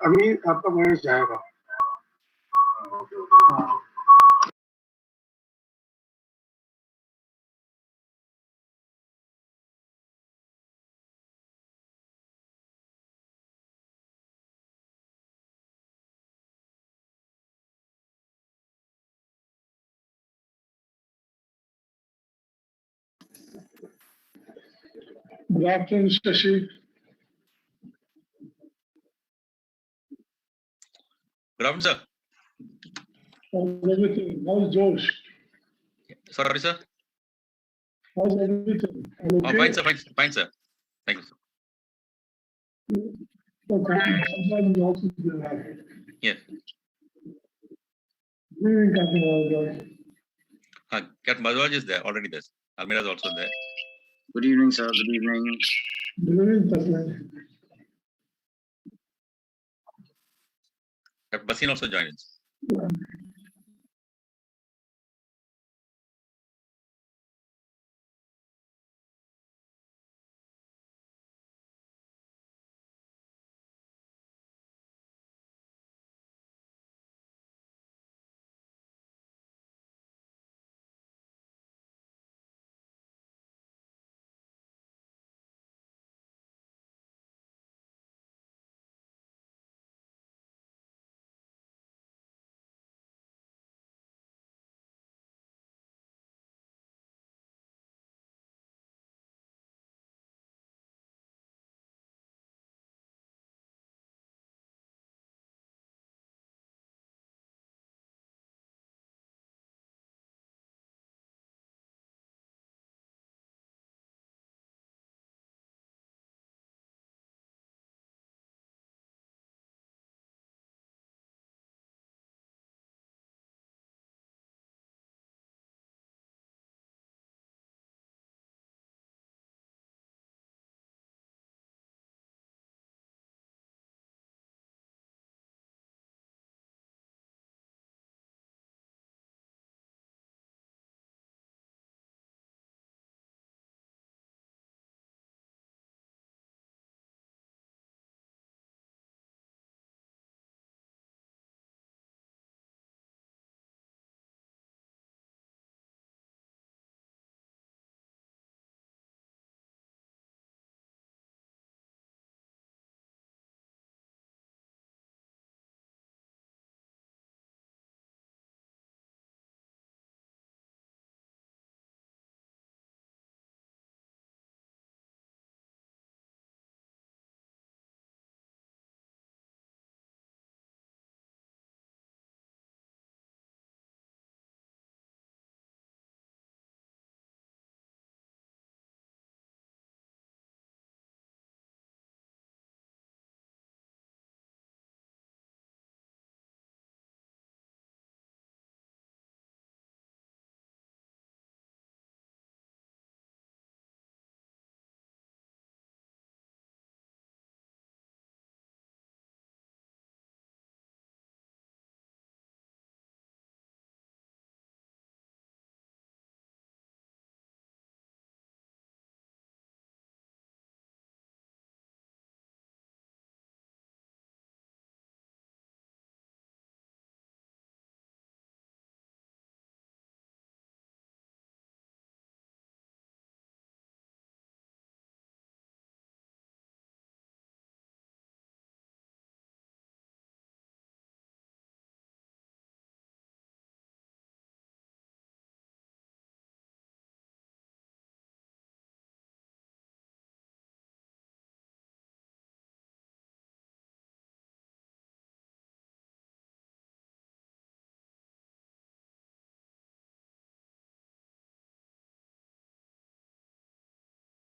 अभी आपका वॉइस जाएगा। हाँ। Good afternoon, Shashi. Good afternoon, sir. How's everything? How's Josh? Sorry, sir. How's everything? All okay? Fine, sir. Fine, sir. Thank you, sir. Okay. I'm also doing that. Yes. Good evening, Captain Josh. Captain Bajaj is there, already there. Almira is also there. Good evening, sir. Good evening. Good evening, Captain. Captain Basin also joined us. Yeah.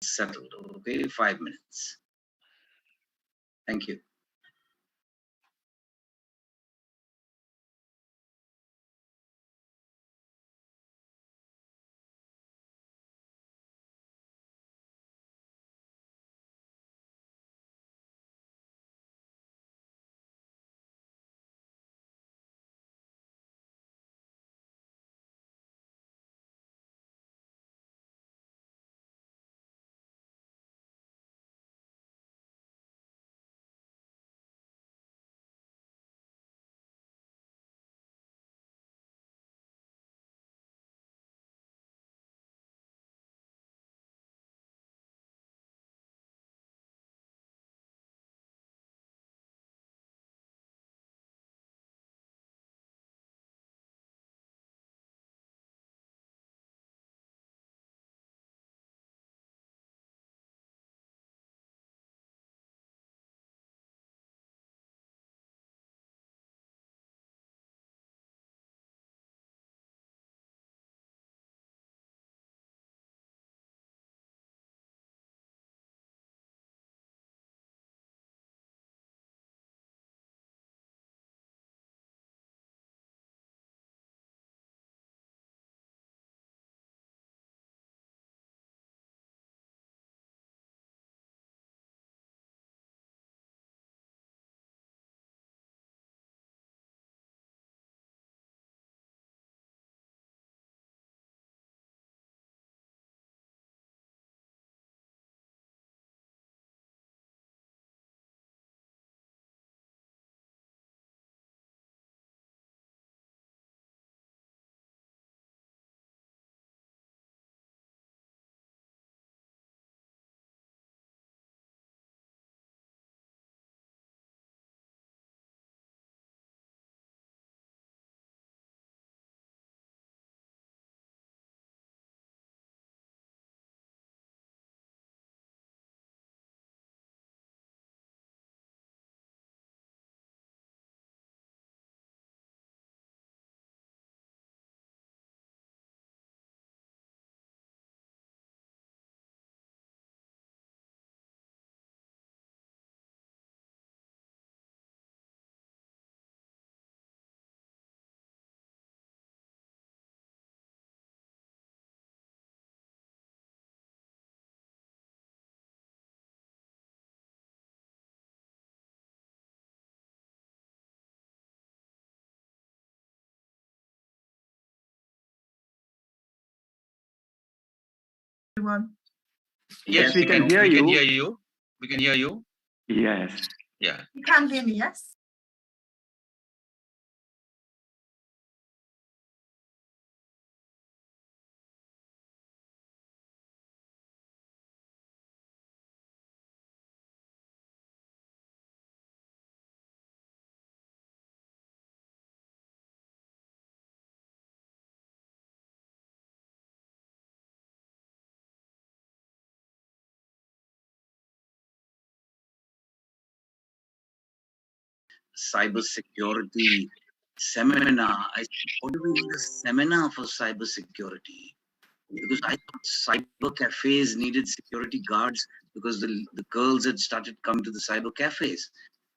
Settled. Okay, 5 minutes. Thank you. everyone? Yes, we can hear We can you. hear you. We can hear you. Yes. Yeah. You can hear me, yes? Cybersecurity seminar. I said, what do we need a seminar for cybersecurity? Because I thought cyber cafes needed security guards because the girls had started coming to the cyber cafes.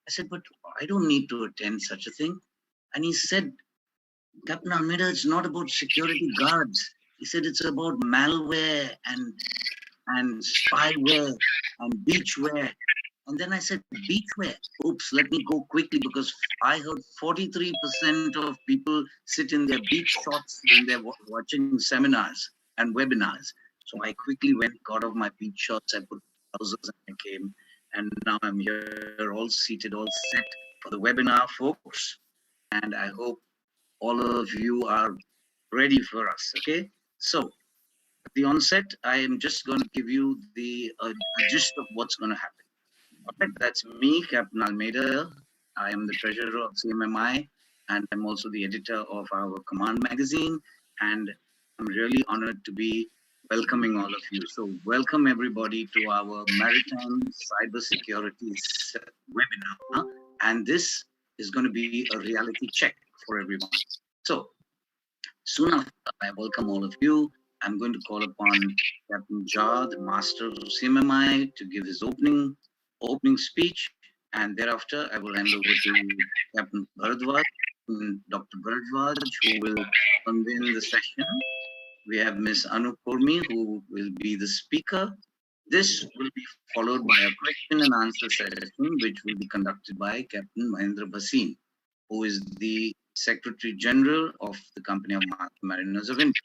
I said, but I don't need to attend such a thing. And he said, Captain Almeida, it's not about security guards. He said it's about malware and spyware and beachwear. And then I said, beachwear. Oops, let me go quickly because I heard 43% of people sit in their beach shorts when they're watching seminars and webinars. So I quickly got off my beach shorts, I put trousers and I came. And now I'm here all seated, all set for the webinar, folks. And I hope all of you are ready for us, okay? So at the onset, I am just going to give you the gist of what's going to happen. All right, that's me, Captain Almeida. I am the treasurer of CMMI, and I'm also the editor of our Command magazine. And I'm really honored to be welcoming all of you. So welcome everybody to our Maritime Cybersecurity webinar. And this is going to be a reality check for everyone. So soon after I welcome all of you, I'm going to call upon Captain Jha, the master of CMMI, to give his opening speech, and thereafter I will hand over to Captain Bharadwaj, Dr. Bharadwaj, who will convene the session. We have Miss Anu Khurmi, who will be the speaker. This will be followed by a question and answer session, which will be conducted by Captain Mahendra Bhasin, who is the Secretary General of the Company of Mariners of India.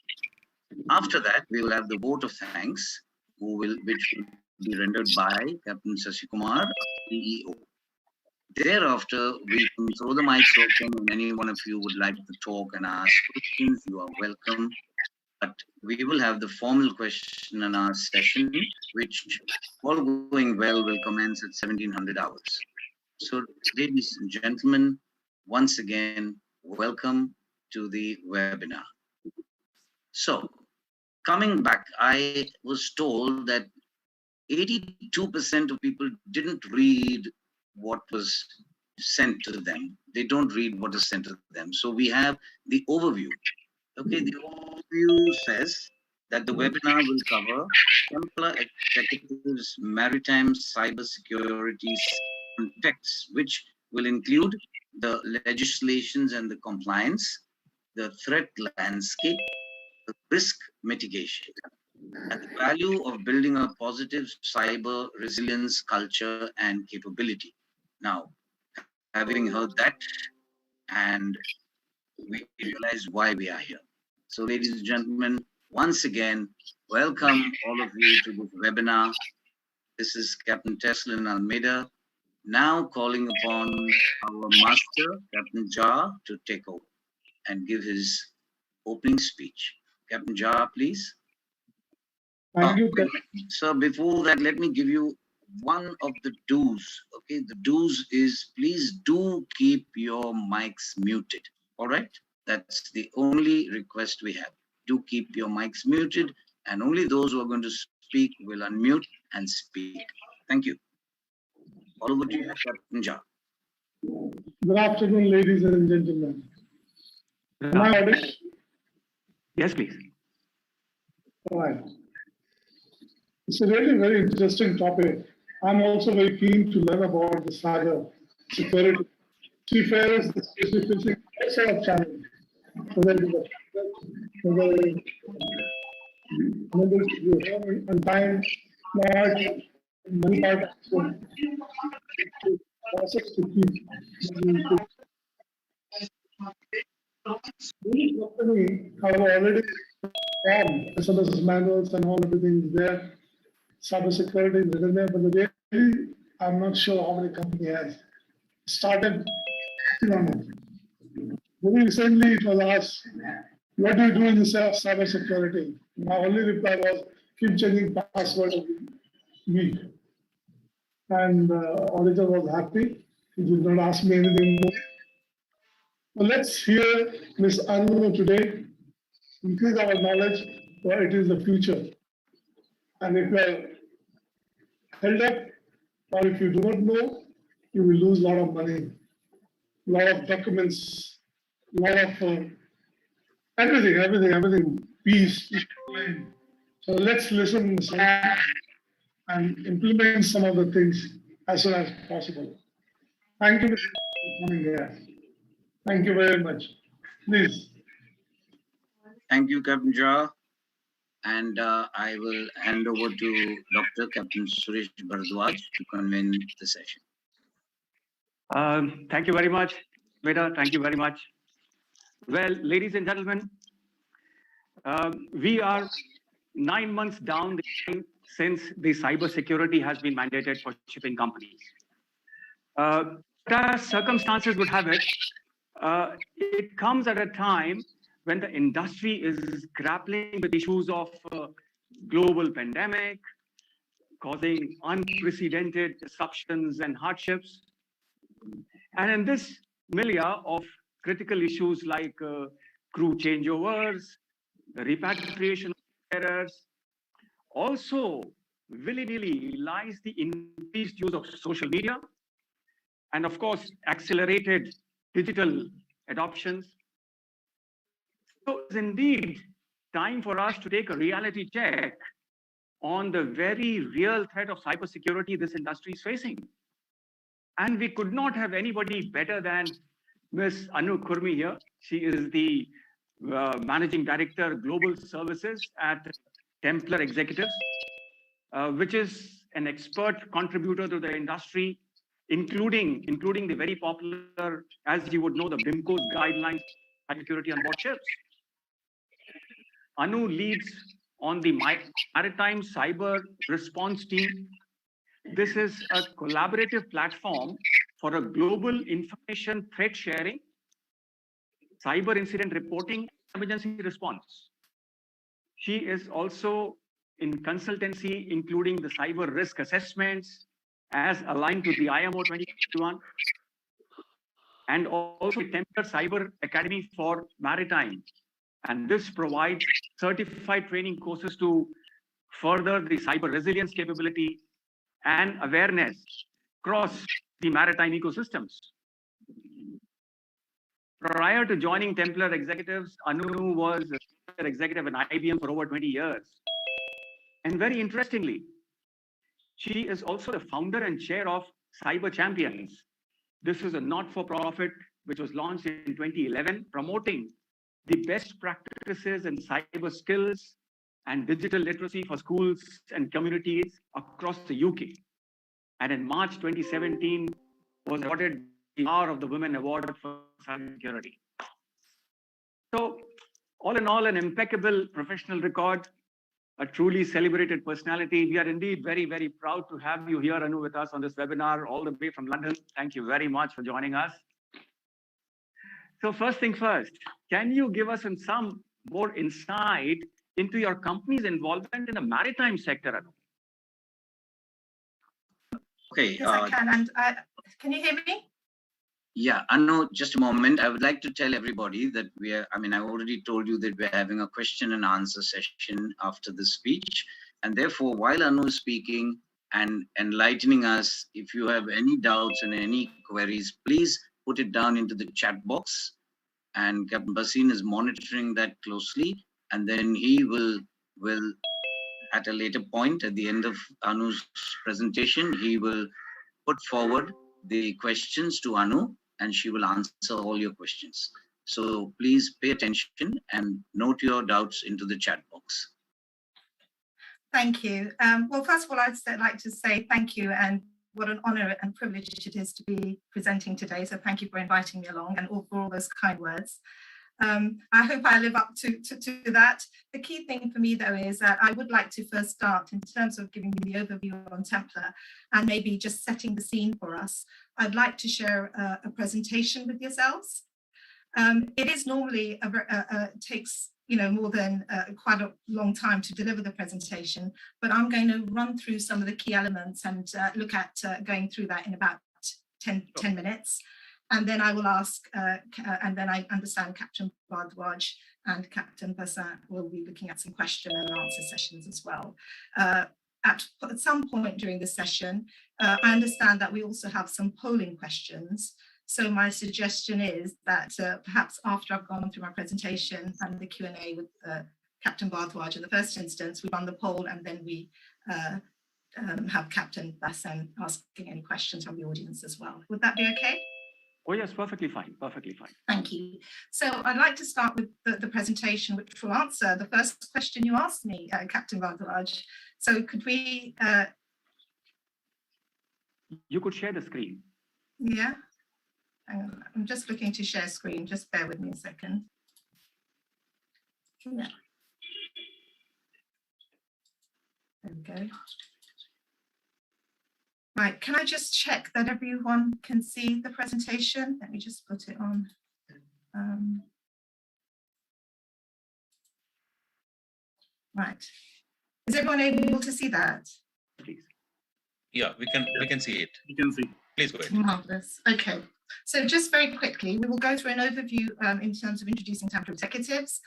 After that, we will have the vote of thanks, which will be rendered by Captain Sasikumar, CEO. Thereafter, we can throw the mics open, and any one of you would like to talk and ask questions, you are welcome. But we will have the formal question and answer session, which, all going well, will commence at 1700 hours. So, ladies and gentlemen, once again, welcome to the webinar. So, coming back, I was told that 82% of people didn't read what was sent to them. They don't read what is sent to them. So we have the overview. Okay, the overview says that the webinar will cover Templar Executives Maritime Cybersecurity Context, which will include the legislations and the compliance, the threat landscape, the risk mitigation, and the value of building a positive cyber resilience culture and capability. Now, having heard that, and we realize why we are here. So, ladies and gentlemen, once again, welcome all of you to this webinar. This is Captain Teslin Almeida, now calling upon our master, Captain Jha, to take over and give his opening speech. Captain Jha, please. Thank you. So before that, let me give you one of the do's. Okay, the do's is please do keep your mics muted. All right, that's the only request we have. Do keep your mics muted, and only those who are going to speak will unmute and speak. Thank you. All over to you, Captain Jha. Good afternoon, ladies and gentlemen. Am I audible? Yes, please. All right. It's a really very interesting topic. I'm also very keen to learn about the cyber security. Seafarers is facing all sort of challenge. Whether you have on time, not money part, process to keep. Many companies have already formed SMS manuals and all everything is there. Cybersecurity is written there, but really, I'm not sure how many companies has started working on it. Very recently, it was asked, what do you do in the cybersecurity? My only reply was, keep changing password every week. And auditor was happy. He did not ask me anything more. So let's hear Ms. Anu today, increase our knowledge, for it is the future. And if you are held up, or if you do not know, you will lose a lot of money, a lot of documents, a lot of everything, peace. So let's listen and implement some of the things as soon as possible. Thank you for coming here. Thank you very much. Please. Thank you, Captain Jha. And I will hand over to Dr. Captain Suresh Bharadwaj to convene the session. Thank you very much, Veda. Thank you very much. Well, ladies and gentlemen, we are 9 months down the line since the cybersecurity has been mandated for shipping companies. As circumstances would have it, it comes at a time when the industry is grappling with issues of global pandemic, causing unprecedented disruptions and hardships. And in this milieu of critical issues like crew changeovers, the repatriation of errors, also willy-nilly lies the increased use of social media, and of course, accelerated digital adoptions. So it's indeed time for us to take a reality check on the very real threat of cybersecurity this industry is facing. And we could not have anybody better than Ms. Anu Khurmi here. She is the Managing Director, Global Services at Templar Executives, which is an expert contributor to the industry, including the very popular, as you would know, the BIMCO's guidelines for security on board ships. Anu leads on the Maritime Cyber Response Team. This is a collaborative platform for a global information threat sharing, cyber incident reporting, emergency response. She is also in consultancy, including the cyber risk assessments as aligned to the IMO 2021, and also Templar Cyber Academy for Maritime. And this provides certified training courses to further the cyber resilience capability and awareness across the maritime ecosystems. Prior to joining Templar Executives, Anu was an executive at IBM for over 20 years. And very interestingly, she is also the founder and chair of Cyber Champions. This is a not-for-profit which was launched in 2011, promoting the best practices in cyber skills and digital literacy for schools and communities across the UK. And in March 2017, was awarded the Hour of the Women Award for Cybersecurity. So, all in all, an impeccable professional record, a truly celebrated personality. We are indeed very, very proud to have you here, Anu, with us on this webinar all the way from London. Thank you very much for joining us. So first thing first, can you give us some more insight into your company's involvement in the maritime sector, Anu? Okay. Yes, I can. And can you hear me? Yeah, Anu, just a moment. I would like to tell everybody that I already told you that we're having a question and answer session after the speech. And therefore, while Anu is speaking and enlightening us, if you have any doubts and any queries, please put it down into the chat box. And Captain Basin is monitoring that closely. And then he will at a later point, at the end of Anu's presentation, he will put forward the questions to Anu, and she will answer all your questions. So please pay attention and note your doubts into the chat box. Thank you. Well, first of all, I'd like to say thank you, and what an honor and privilege it is to be presenting today. So thank you for inviting me along and for all those kind words. I hope I live up to that. The key thing for me, though, is that I would like to first start in terms of giving you the overview on Templar and maybe just setting the scene for us. I'd like to share a presentation with yourselves. It is normally takes more than quite a long time to deliver the presentation, but I'm going to run through some of the key elements and look at going through that in about 10 minutes. And then I will ask, and then I understand Captain Bhardwaj and Captain Basant will be looking at some question and answer sessions as well. At some point during the session, I understand that we also have some polling questions. So my suggestion is that perhaps after I've gone through my presentation and the Q&A with Captain Bhardwaj in the first instance, we run the poll and then we have Captain Basant asking any questions from the audience as well. Would that be okay? Oh yes, perfectly fine, perfectly fine. Thank you. So I'd like to start with the presentation, which will answer the first question you asked me, Captain Bhardwaj. So could we... You could share the screen. Yeah. I'm just looking to share screen. Just bear with me a second. Yeah. There we go. Right, can I just check that everyone can see the presentation? Let me just put it on. Right. Is everyone able to see that? Please. Yeah, we can see it. You can see. Please go ahead. Marvelous. Okay. So just very quickly, we will go through an overview in terms of introducing Templar executives.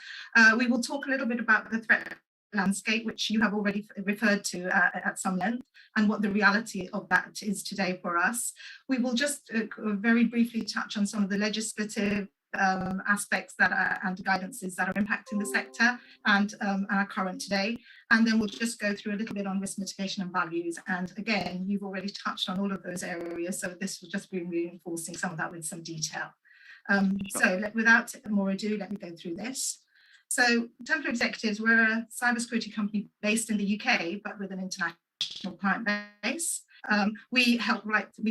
We will talk a little bit about the threat landscape, which you have already referred to at some length, and what the reality of that is today for us. We will just very briefly touch on some of the legislative aspects that are, and guidances that are impacting the sector and are current today. And then we'll just go through a little bit on risk mitigation and values. And again, you've already touched on all of those areas. So this will just be reinforcing some of that with some detail. So without more ado, let me go through this. So Templar Executives, we're a cybersecurity company based in the UK, but with an international client base. We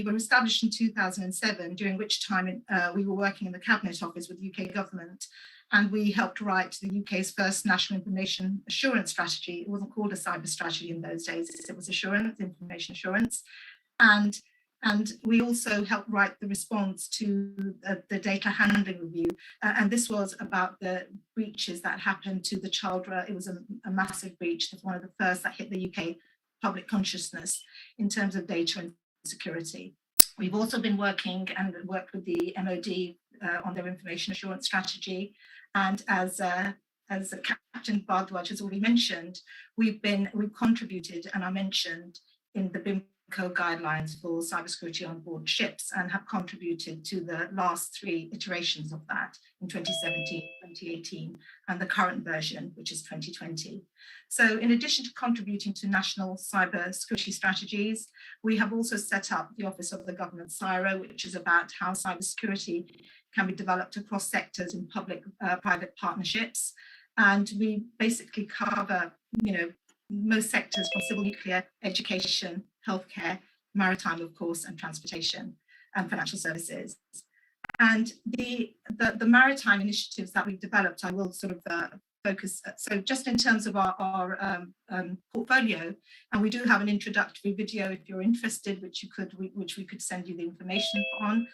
were established in 2007, during which time we were working in the Cabinet Office with the UK government, and we helped write the UK's first national information assurance strategy. It wasn't called a cyber strategy in those days, it was information assurance. And we also helped write the response to the data handling review. And this was about the breaches that happened to the child. It was a massive breach. It was one of the first that hit the UK public consciousness in terms of data and security. We've also been working and worked with the MOD on their information assurance strategy. And as Captain Bhardwaj has already mentioned, we've contributed, and I mentioned, in the BIMCO guidelines for cybersecurity on board ships, and have contributed to the last 3 iterations of that in 2017, 2018, and the current version, which is 2020. So in addition to contributing to national cybersecurity strategies, we have also set up the Office of the Government CSIRO, which is about how cybersecurity can be developed across sectors in public-private partnerships. And we basically cover, most sectors from civil, nuclear, education, healthcare, maritime, of course, and transportation and financial services. And the maritime initiatives that we've developed, I will sort of focus. So just in terms of our portfolio, and we do have an introductory video if you're interested, which we could send you the information on.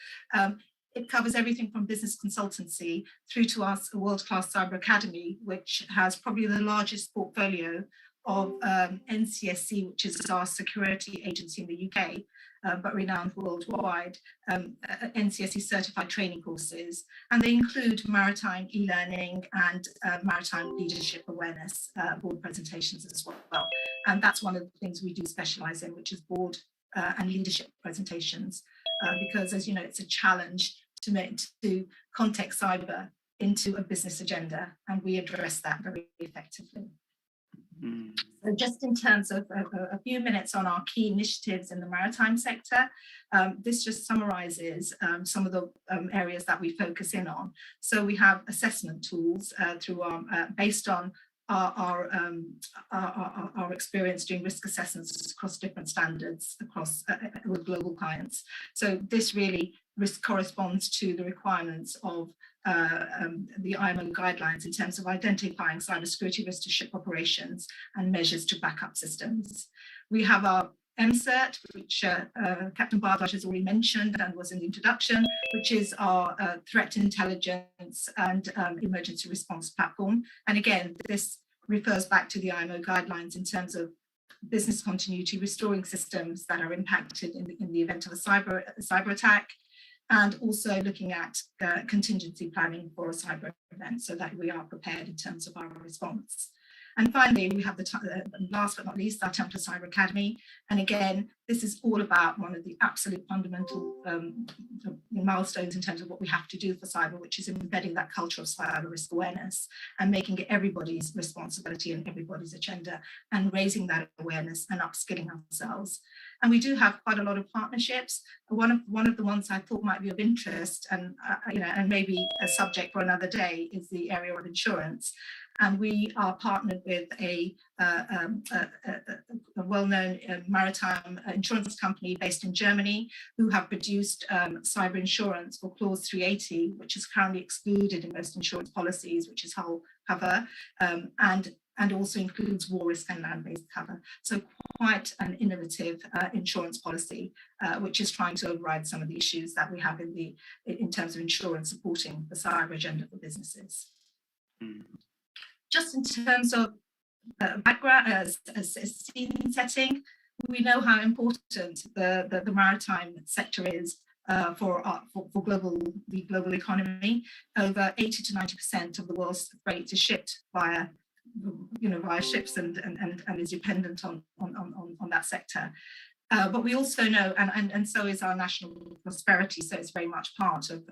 It covers everything from business consultancy through to our world-class cyber academy, which has probably the largest portfolio of NCSC, which is our security agency in the UK, but renowned worldwide, NCSC certified training courses. And they include maritime e-learning and maritime leadership awareness board presentations as well. And that's one of the things we do specialize in, which is board and leadership presentations, because as you know, it's a challenge to context cyber into a business agenda, and we address that very effectively. So just in terms of a few minutes on our key initiatives in the maritime sector, this just summarizes some of the areas that we focus in on. So we have assessment tools through our, based on our experience doing risk assessments across different standards across with global clients. So this really corresponds to the requirements of the IMO guidelines in terms of identifying cybersecurity risks to ship operations and measures to backup systems. We have our MCERT, which Captain Bardaj has already mentioned and was in the introduction, which is our threat intelligence and emergency response platform. And again, this refers back to the IMO guidelines in terms of business continuity, restoring systems that are impacted in the event of a cyber attack, and also looking at contingency planning for a cyber event so that we are prepared in terms of our response. And finally, we have last but not least, our Templar Cyber Academy. And again, this is all about one of the absolute fundamental milestones in terms of what we have to do for cyber, which is embedding that culture of cyber risk awareness and making it everybody's responsibility and everybody's agenda, and raising that awareness and upskilling ourselves. And we do have quite a lot of partnerships. One of the ones I thought might be of interest, and and maybe a subject for another day, is the area of insurance. And we are partnered with a well-known maritime insurance company based in Germany, who have produced cyber insurance for clause 380, which is currently excluded in most insurance policies, which is hull cover, and also includes war risk and land-based cover. So quite an innovative insurance policy, which is trying to override some of the issues that we have in terms of insurance supporting the cyber agenda for businesses. Mm. Just in terms of background, as scene setting, we know how important the maritime sector is for the global economy. Over 80 to 90% of the world's freight is shipped via ships and is dependent on that sector. But we also know, and so is our national prosperity. So it's very much part of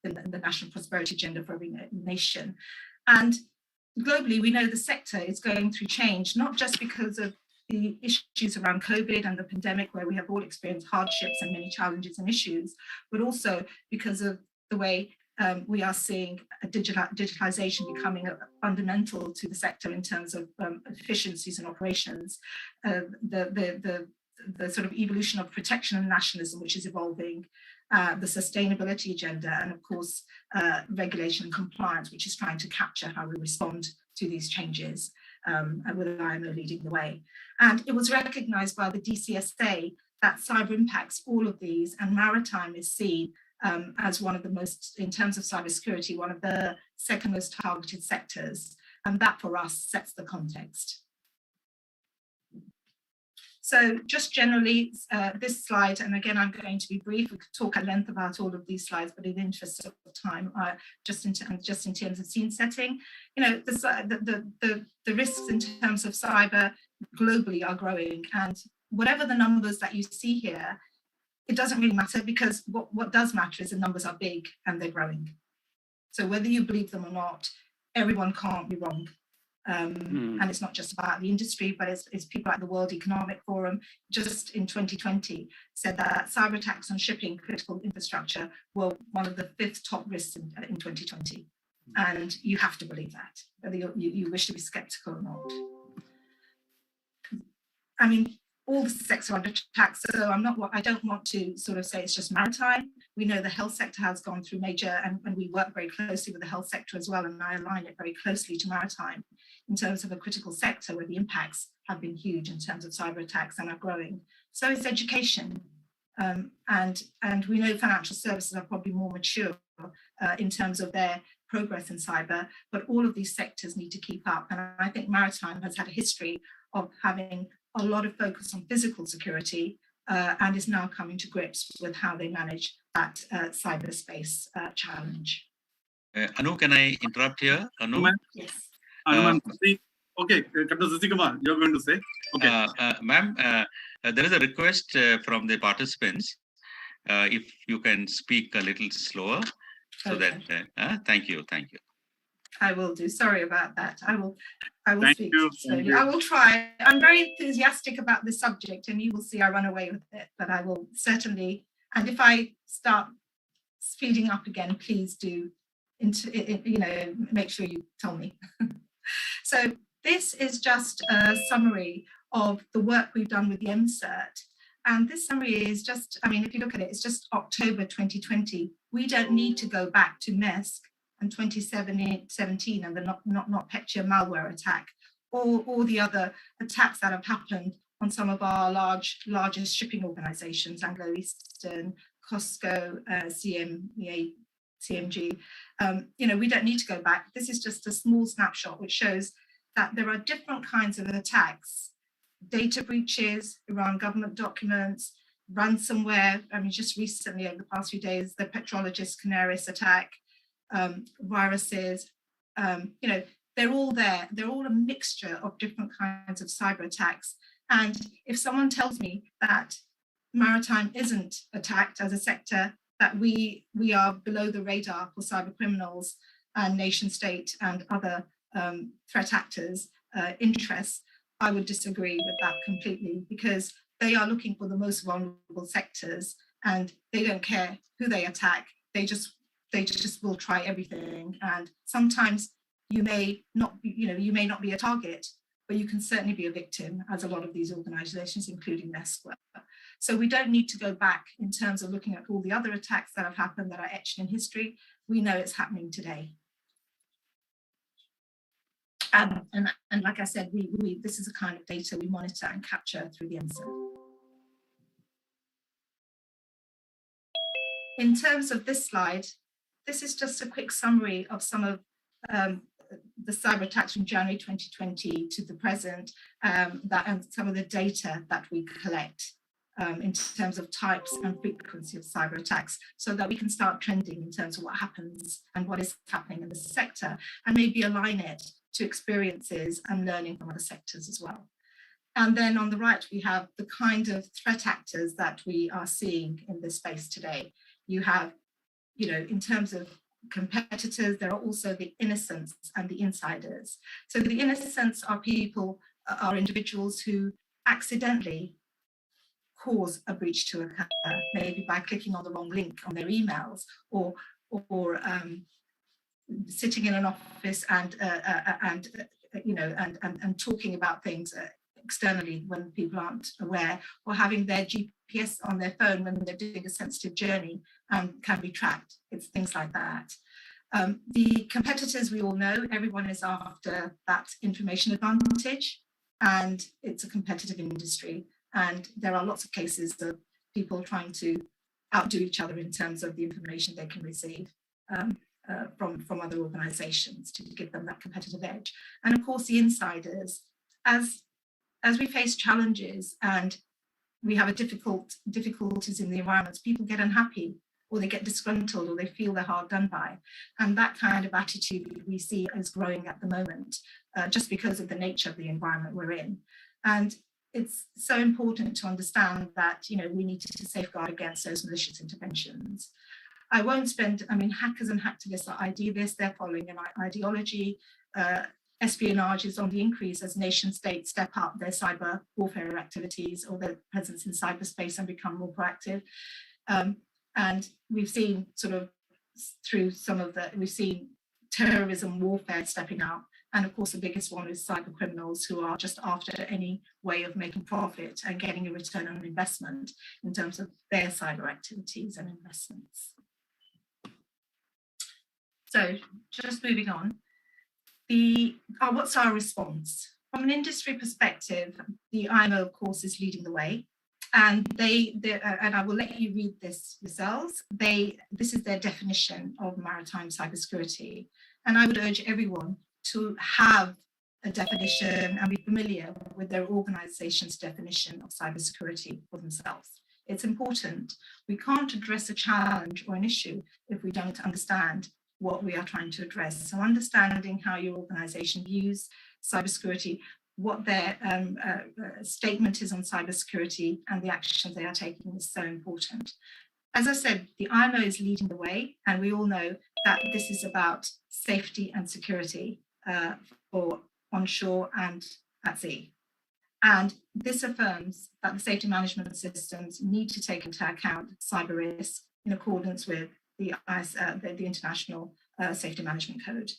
the national prosperity agenda for every nation. And globally, we know the sector is going through change, not just because of the issues around COVID and the pandemic, where we have all experienced hardships and many challenges and issues, but also because of the way we are seeing digitalization becoming fundamental to the sector in terms of efficiencies and operations, the sort of evolution of protection and nationalism, which is evolving, the sustainability agenda, and of course, regulation and compliance, which is trying to capture how we respond to these changes, with IMO leading the way. And it was recognized by the DCSA that cyber impacts all of these, and maritime is seen as one of the most, in terms of cybersecurity, one of the second most targeted sectors. And that for us sets the context. So just generally, this slide, and again, I'm going to be brief. We could talk at length about all of these slides, but in the interest of time, just in terms of scene setting, the risks in terms of cyber globally are growing, and whatever the numbers that you see here, it doesn't really matter, because what does matter is the numbers are big and they're growing. So whether you believe them or not, everyone can't be wrong. And it's not just about the industry, but it's people like the World Economic Forum just in 2020 said that cyber attacks on shipping critical infrastructure were one of the 5th top risks in 2020. And you have to believe that, whether you wish to be skeptical or not. I mean, all the sectors are under attack, so I don't want to sort of say it's just maritime. We know the health sector has gone through major, and we work very closely with the health sector as well, and I align it very closely to maritime in terms of a critical sector where the impacts have been huge in terms of cyber attacks and are growing. So is education, and we know financial services are probably more mature in terms of their progress in cyber, but all of these sectors need to keep up. And I think maritime has had a history of having a lot of focus on physical security, and is now coming to grips with how they manage that cyberspace challenge. Anu, can I interrupt here? Anu? Yes. Okay, Captain Sasikumar, you're going to say? Okay. Ma'am, there is a request from the participants. If you can speak a little slower, so Okay. that, thank you. I will do. Sorry about that. I will Thank speak you. slowly. I will try. I'm very enthusiastic about this subject, and you will see I run away with it, but I will certainly. And if I start speeding up again, please do, make sure you tell me. So This is just a summary of the work we've done with the MCERT. And this summary is just, I mean, if you look at it, it's just October 2020. We don't need to go back to MESC and 2017 and the NotPetya malware attack, or the other attacks that have happened on some of our largest shipping organizations, Anglo Eastern, Costco, CMG. We don't need to go back. This is just a small snapshot which shows that there are different kinds of attacks: data breaches around government documents, ransomware. I mean, just recently, over the past few days, the Petrologist Canaris attack, viruses. They're all there. They're all a mixture of different kinds of cyber attacks. And if someone tells me that maritime isn't attacked as a sector, that we are below the radar for cyber criminals and nation state and other threat actors' interests, I would disagree with that completely, because they are looking for the most vulnerable sectors and they don't care who they attack. They just will try everything. And sometimes you may not be a target, but you can certainly be a victim, as a lot of these organizations, including MESC, were. So we don't need to go back in terms of looking at all the other attacks that have happened that are etched in history. We know it's happening today. And like I said, this is the kind of data we monitor and capture through the MCERT. In terms of this slide, this is just a quick summary of some of the cyber attacks from January 2020 to the present, and some of the data that we collect in terms of types and frequency of cyber attacks, so that we can start trending in terms of what happens and what is happening in the sector, and maybe align it to experiences and learning from other sectors as well. And then on the right, we have the kind of threat actors that we are seeing in this space today. You have, in terms of competitors, there are also the innocents and the insiders. So the innocents are individuals who accidentally cause a breach to occur, maybe by clicking on the wrong link on their emails, or sitting in an office and talking about things externally when people aren't aware, or having their GPS on their phone when they're doing a sensitive journey and can be tracked. It's things like that. The competitors, we all know, everyone is after that information advantage, and it's a competitive industry. And there are lots of cases of people trying to outdo each other in terms of the information they can receive from other organizations to give them that competitive edge. And of course, the insiders, as we face challenges and we have difficulties in the environments, people get unhappy, or they get disgruntled, or they feel they're hard done by. And that kind of attitude we see is growing at the moment, just because of the nature of the environment we're in. And it's so important to understand that we need to safeguard against those malicious interventions. I won't spend, hackers and hacktivists are idealists, they're following an ideology. Espionage is on the increase as nation states step up their cyber warfare activities or their presence in cyberspace and become more proactive. And we've seen we've seen terrorism warfare stepping up. And of course, the biggest one is cyber criminals, who are just after any way of making profit and getting a return on investment in terms of their cyber activities and investments. So just moving on, what's our response? From an industry perspective, the IMO, of course, is leading the way. And and I will let you read this yourselves. This is their definition of maritime cybersecurity. And I would urge everyone to have a definition and be familiar with their organization's definition of cybersecurity for themselves. It's important. We can't address a challenge or an issue if we don't understand what we are trying to address. So understanding how your organization views cybersecurity, what their statement is on cybersecurity, and the actions they are taking is so important. As I said, the IMO is leading the way, and we all know that this is about safety and security for onshore and at sea. And this affirms that the safety management systems need to take into account cyber risk in accordance with the International Safety Management Code,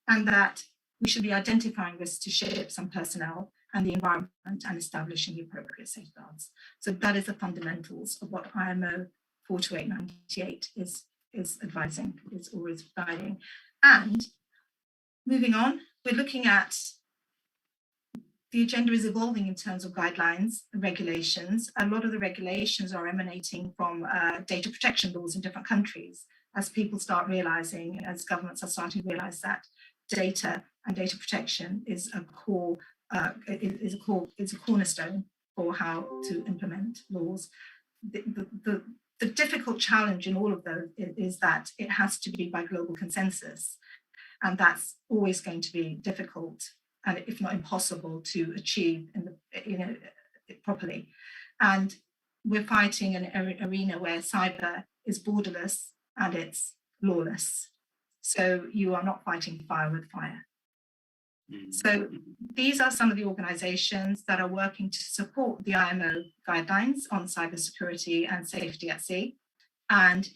and that we should be identifying risks to ships and personnel and the environment and establishing the appropriate safeguards. So that is the fundamentals of what IMO 42898 is advising, is always guiding. And moving on, we're looking at the agenda is evolving in terms of guidelines and regulations. A lot of the regulations are emanating from data protection laws in different countries, as people start realizing, as governments are starting to realize that data and data protection is a cornerstone for how to implement laws. The difficult challenge in all of those is that it has to be by global consensus, and that's always going to be difficult, and if not impossible to achieve properly. And we're fighting an arena where cyber is borderless and it's lawless. So you are not fighting fire with fire. So these are some of the organizations that are working to support the IMO guidelines on cybersecurity and safety at sea. And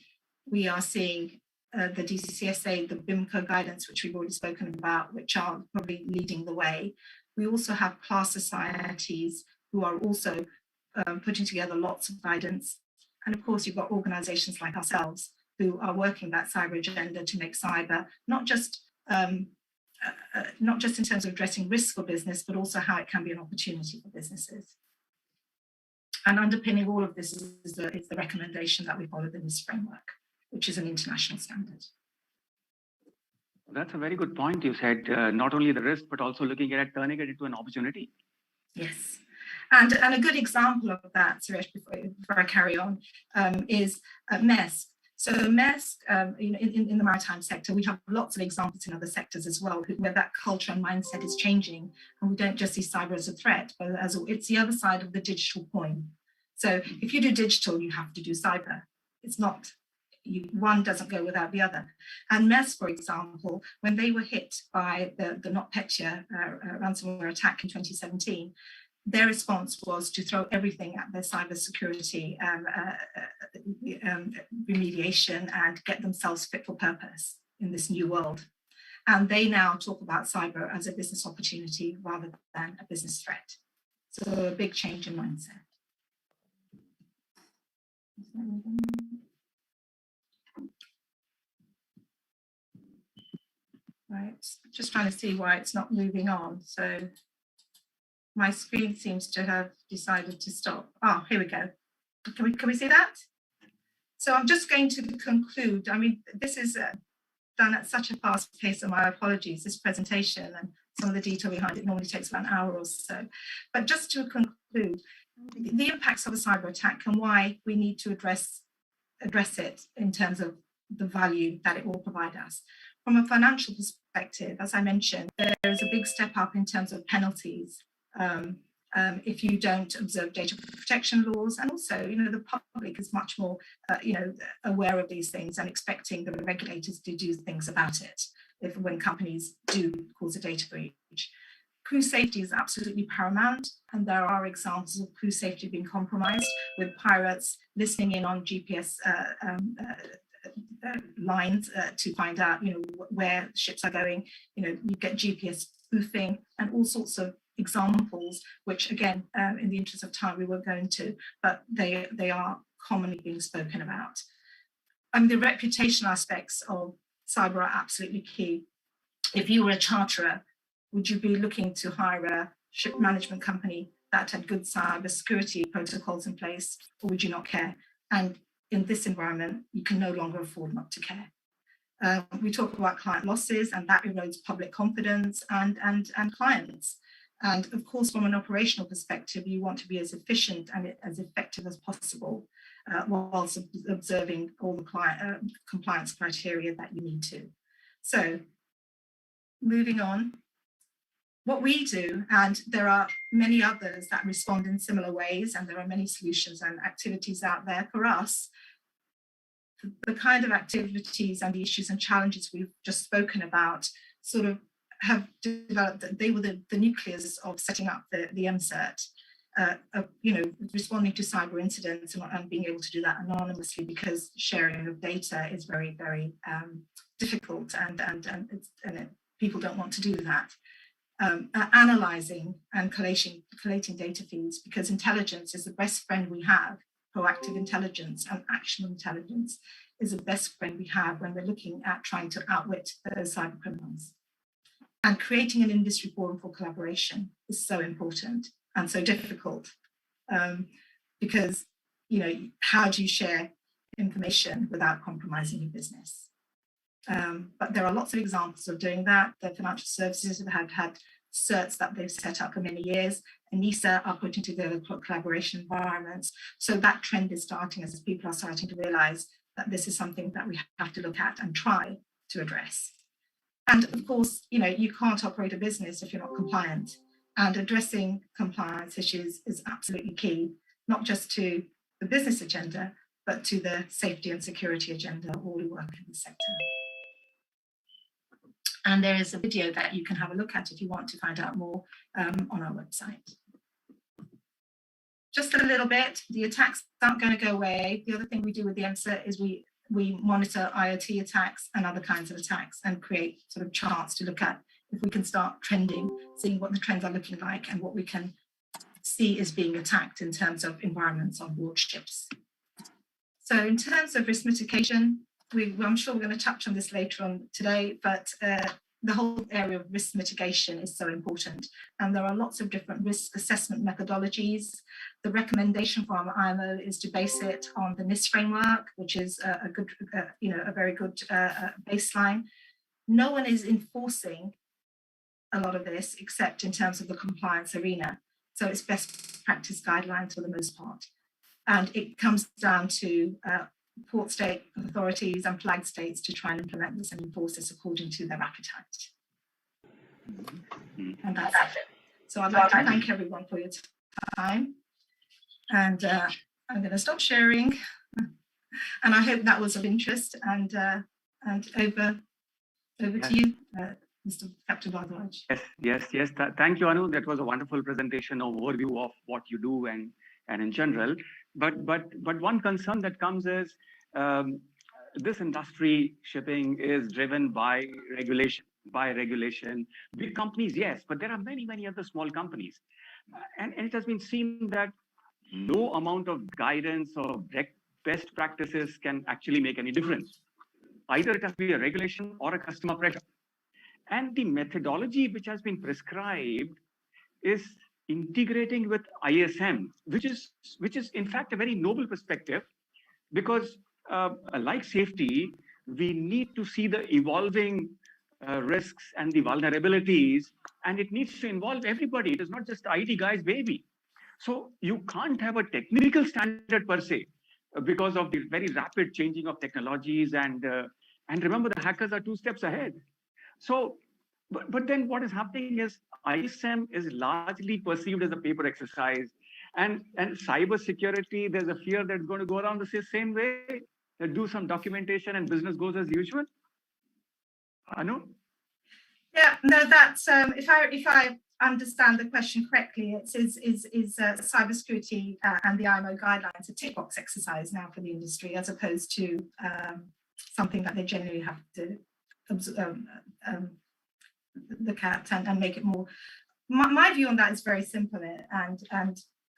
we are seeing the DCCSA, the BIMCO guidance, which we've already spoken about, which are probably leading the way. We also have class societies who are also putting together lots of guidance. And of course, you've got organizations like ourselves who are working that cyber agenda to make cyber not just in terms of addressing risk for business, but also how it can be an opportunity for businesses. And underpinning all of this is the recommendation that we followed in this framework, which is an international standard. That's a very good point. You said not only the risk, but also looking at turning it into an opportunity. Yes. And a good example of that, Suresh, before I carry on, is MESC. So MESC, in the maritime sector, we have lots of examples in other sectors as well, where that culture and mindset is changing. And we don't just see cyber as a threat, but it's the other side of the digital coin. So if you do digital, you have to do cyber. It's not, one doesn't go without the other. And MESC, for example, when they were hit by the NotPetya ransomware attack in 2017, their response was to throw everything at their cybersecurity remediation and get themselves fit for purpose in this new world. And they now talk about cyber as a business opportunity rather than a business threat. So a big change in mindset. Right, just trying to see why it's not moving on. So my screen seems to have decided to stop. Oh, here we go. Can we see that? So I'm just going to conclude. I mean, this is done at such a fast pace, and my apologies, this presentation and some of the detail behind it normally takes about an hour or so. But just to conclude, the impacts of a cyber attack and why we need to address it in terms of the value that it will provide us. From a financial perspective, as I mentioned, there is a big step up in terms of penalties if you don't observe data protection laws, and also, the public is much more, aware of these things and expecting the regulators to do things about it when companies do cause a data breach. Crew safety is absolutely paramount, and there are examples of crew safety being compromised with pirates listening in on GPS lines to find out, where ships are going. You get GPS spoofing and all sorts of examples, which again, in the interest of time, we won't go into, but they are commonly being spoken about. The reputation aspects of cyber are absolutely key. If you were a charterer, would you be looking to hire a ship management company that had good cyber security protocols in place, or would you not care? And in this environment, you can no longer afford not to care. We talk about client losses, and that erodes public confidence and clients. And of course, from an operational perspective, you want to be as efficient and as effective as possible, whilst observing all the compliance criteria that you need to. So, moving on, what we do, and there are many others that respond in similar ways, and there are many solutions and activities out there for us. The kind of activities and the issues and challenges we've just spoken about sort of have developed, they were the nucleus of setting up the MCERT, responding to cyber incidents and being able to do that anonymously, because sharing of data is very, very difficult, and people don't want to do that. analyzing and collating data feeds, because intelligence is the best friend we have. Proactive intelligence and actionable intelligence is the best friend we have when we're looking at trying to outwit those cyber criminals. And creating an industry forum for collaboration is so important and so difficult, because, you know, how do you share information without compromising your business? But there are lots of examples of doing that. The financial services have had certs that they've set up for many years, and NISA are putting together collaboration environments. So that trend is starting as people are starting to realize that this is something that we have to look at and try to address. And of course, you know, you can't operate a business if you're not compliant, and addressing compliance issues is absolutely key, not just to the business agenda, but to the safety and security agenda of all who work in the sector. And there is a video that you can have a look at if you want to find out more on our website. Just a little bit, the attacks aren't going to go away. The other thing we do with the MSA is we monitor IoT attacks and other kinds of attacks and create sort of charts to look at if we can start trending, seeing what the trends are looking like and what we can see is being attacked in terms of environments on board ships. So in terms of risk mitigation, I'm sure we're going to touch on this later on today, but the whole area of risk mitigation is so important. And there are lots of different risk assessment methodologies. The recommendation from IMO is to base it on the NIST framework, which is a good, a very good baseline. No one is enforcing a lot of this except in terms of the compliance arena. So it's best practice guidelines for the most part. And it comes down to port state authorities and flag states to try and implement this and enforce this according to their appetite. And that's it. So I'd like to thank everyone for your time. And I'm going to stop sharing. And I hope that was of interest. And over to you, Mr. Captain Bhardwaj. Yes. Thank you, Anu. That was a wonderful presentation, overview of what you do and in general. But one concern that comes is this industry, shipping, is driven by regulation. Big companies, yes, but there are many other small companies. And it has been seen that no amount of guidance or best practices can actually make any difference. Either it has to be a regulation or a customer pressure. And the methodology which has been prescribed is integrating with ISM, which is in fact a very noble perspective, because like safety, we need to see the evolving risks and the vulnerabilities, and it needs to involve everybody. It is not just the IT guy's baby. So you can't have a technical standard per se because of the very rapid changing of technologies, and remember, the hackers are 2 steps ahead. So, but then what is happening is ISM is largely perceived as a paper exercise, and cybersecurity, there's a fear that's going to go around the same way, that do some documentation and business goes as usual. Anu? Yeah, no, that's if I understand the question correctly, it is cybersecurity and the IMO guidelines a tick box exercise now for the industry, as opposed to something that they generally have to look at and make it more. My view on that is very simple, and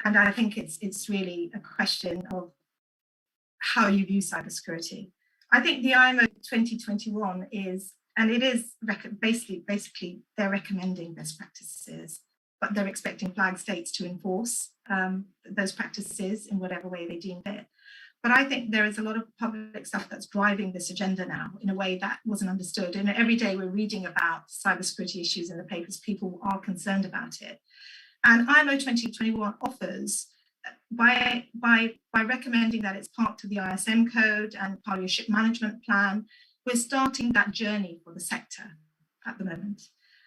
I think it's really a question of how you view cybersecurity. I think the IMO 2021 is, and it is basically they're recommending best practices, but they're expecting flag states to enforce those practices in whatever way they deem fit. But I think there is a lot of public stuff that's driving this agenda now in a way that wasn't understood. And every day we're reading about cybersecurity issues in the papers. People are concerned about it. And IMO 2021 offers, by recommending that it's part of the ISM code and part of your ship management plan, we're starting that journey for the sector at the moment.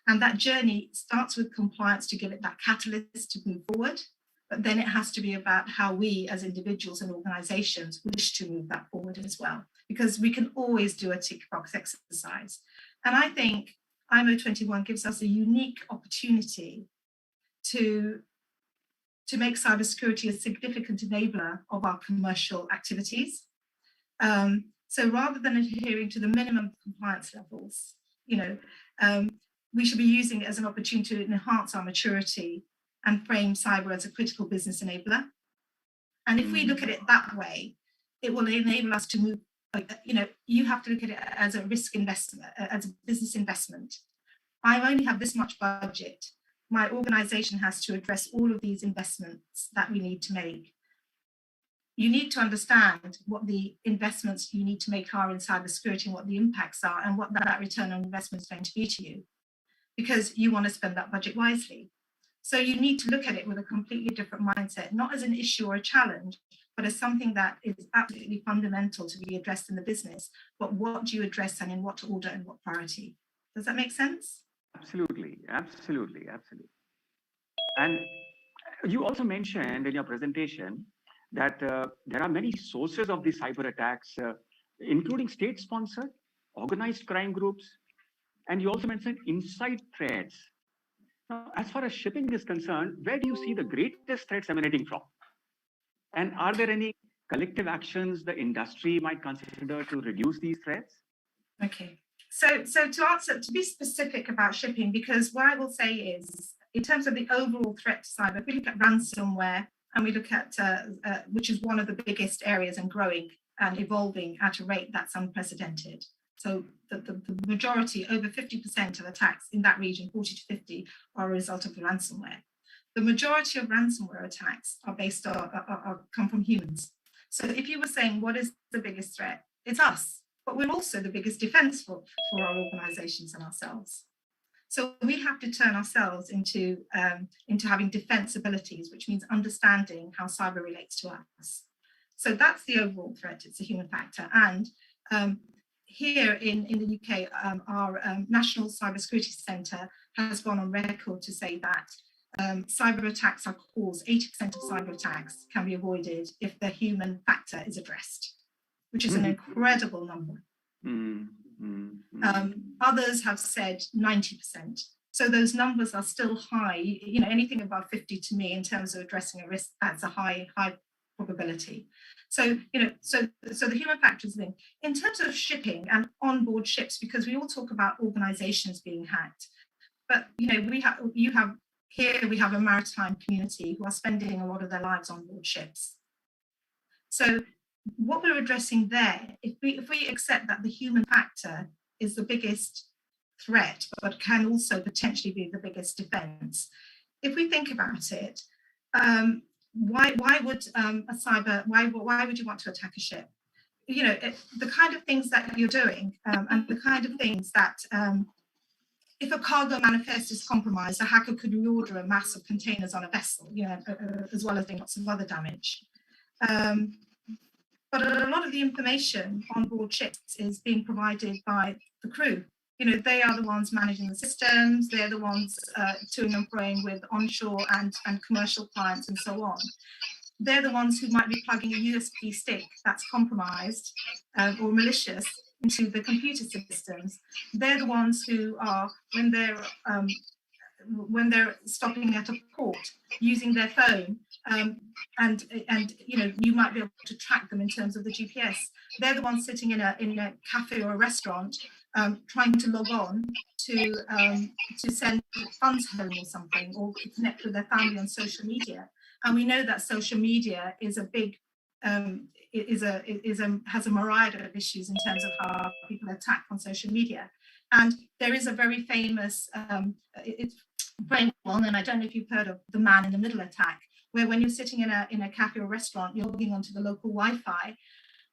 And that journey starts with compliance to give it that catalyst to move forward. But then it has to be about how we as individuals and organizations wish to move that forward as well, because we can always do a tick box exercise. And I think IMO 21 gives us a unique opportunity to make cybersecurity a significant enabler of our commercial activities. So rather than adhering to the minimum compliance levels, we should be using it as an opportunity to enhance our maturity and frame cyber as a critical business enabler. And if we look at it that way, it will enable us to move, you have to look at it as a risk investment, as a business investment. I only have this much budget. My organization has to address all of these investments that we need to make. You need to understand what the investments you need to make are in cybersecurity and what the impacts are and what that return on investment is going to be to you, because you want to spend that budget wisely. So you need to look at it with a completely different mindset, not as an issue or a challenge, but as something that is absolutely fundamental to be addressed in the business. But what do you address and in what order and what priority? Does that make sense? Absolutely. And you also mentioned in your presentation that there are many sources of these cyber attacks, including state-sponsored, organized crime groups, and you also mentioned inside threats. Now, as far as shipping is concerned, where do you see the greatest threats emanating from? And are there any collective actions the industry might consider to reduce these threats? Okay. So to be specific about shipping, because what I will say is, in terms of the overall threat to cyber, if we look at ransomware and we look at, which is one of the biggest areas and growing and evolving at a rate that's unprecedented. So the majority, over 50% of attacks in that region, 40 to 50, are a result of ransomware. The majority of ransomware attacks are based come from humans. So if you were saying, what is the biggest threat? It's us, but we're also the biggest defense for our organizations and ourselves. So we have to turn ourselves into having defense abilities, which means understanding how cyber relates to us. So that's the overall threat. It's a human factor. And here in the UK, our National Cybersecurity Centre has gone on record to say that cyber attacks are caused, 80% of cyber attacks can be avoided if the human factor is addressed, which is an incredible number. Others have said 90%. So those numbers are still high. Anything above 50 to me in terms of addressing a risk, that's a high probability. So, so the human factor is linked. In terms of shipping and onboard ships, because we all talk about organizations being hacked, but we have a maritime community who are spending a lot of their lives on board ships. So what we're addressing there, if we accept that the human factor is the biggest threat, but can also potentially be the biggest defense, if we think about it, why would why would you want to attack a ship? The kind of things that you're doing, and the kind of things that if a cargo manifest is compromised, a hacker could reorder a mass of containers on a vessel, as well as doing lots of other damage. But a lot of the information on board ships is being provided by the crew. They are the ones managing the systems. They're the ones toing and froing with onshore and commercial clients and so on. They're the ones who might be plugging a USB stick that's compromised or malicious into the computer systems. They're the ones who are, when they're stopping at a port, using their phone, and you might be able to track them in terms of the GPS. They're the ones sitting in a cafe or a restaurant, trying to log on to send funds home or something, or connect with their family on social media. And we know that social media is a big has a myriad of issues in terms of how people attack on social media. And there is a very famous, it's very well known, I don't know if you've heard of the man in the middle attack, where when you're sitting in a cafe or restaurant, you're logging onto the local Wi-Fi,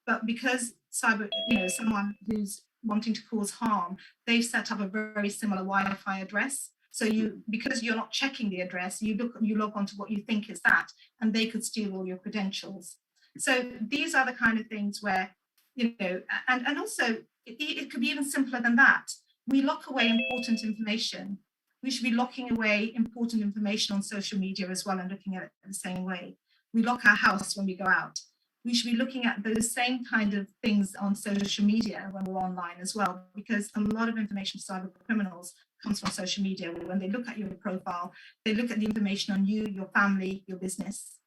but because someone who's wanting to cause harm, they've set up a very similar Wi-Fi address. So because you're not checking the address, you log on to what you think is that, and they could steal all your credentials. So these are the kind of things where, and also it could be even simpler than that. We lock away important information. We should be locking away important information on social media as well and looking at it the same way. We lock our house when we go out. We should be looking at those same kind of things on social media when we're online as well, because a lot of information for cyber criminals comes from social media. When they look at your profile, they look at the information on you, your family, your business,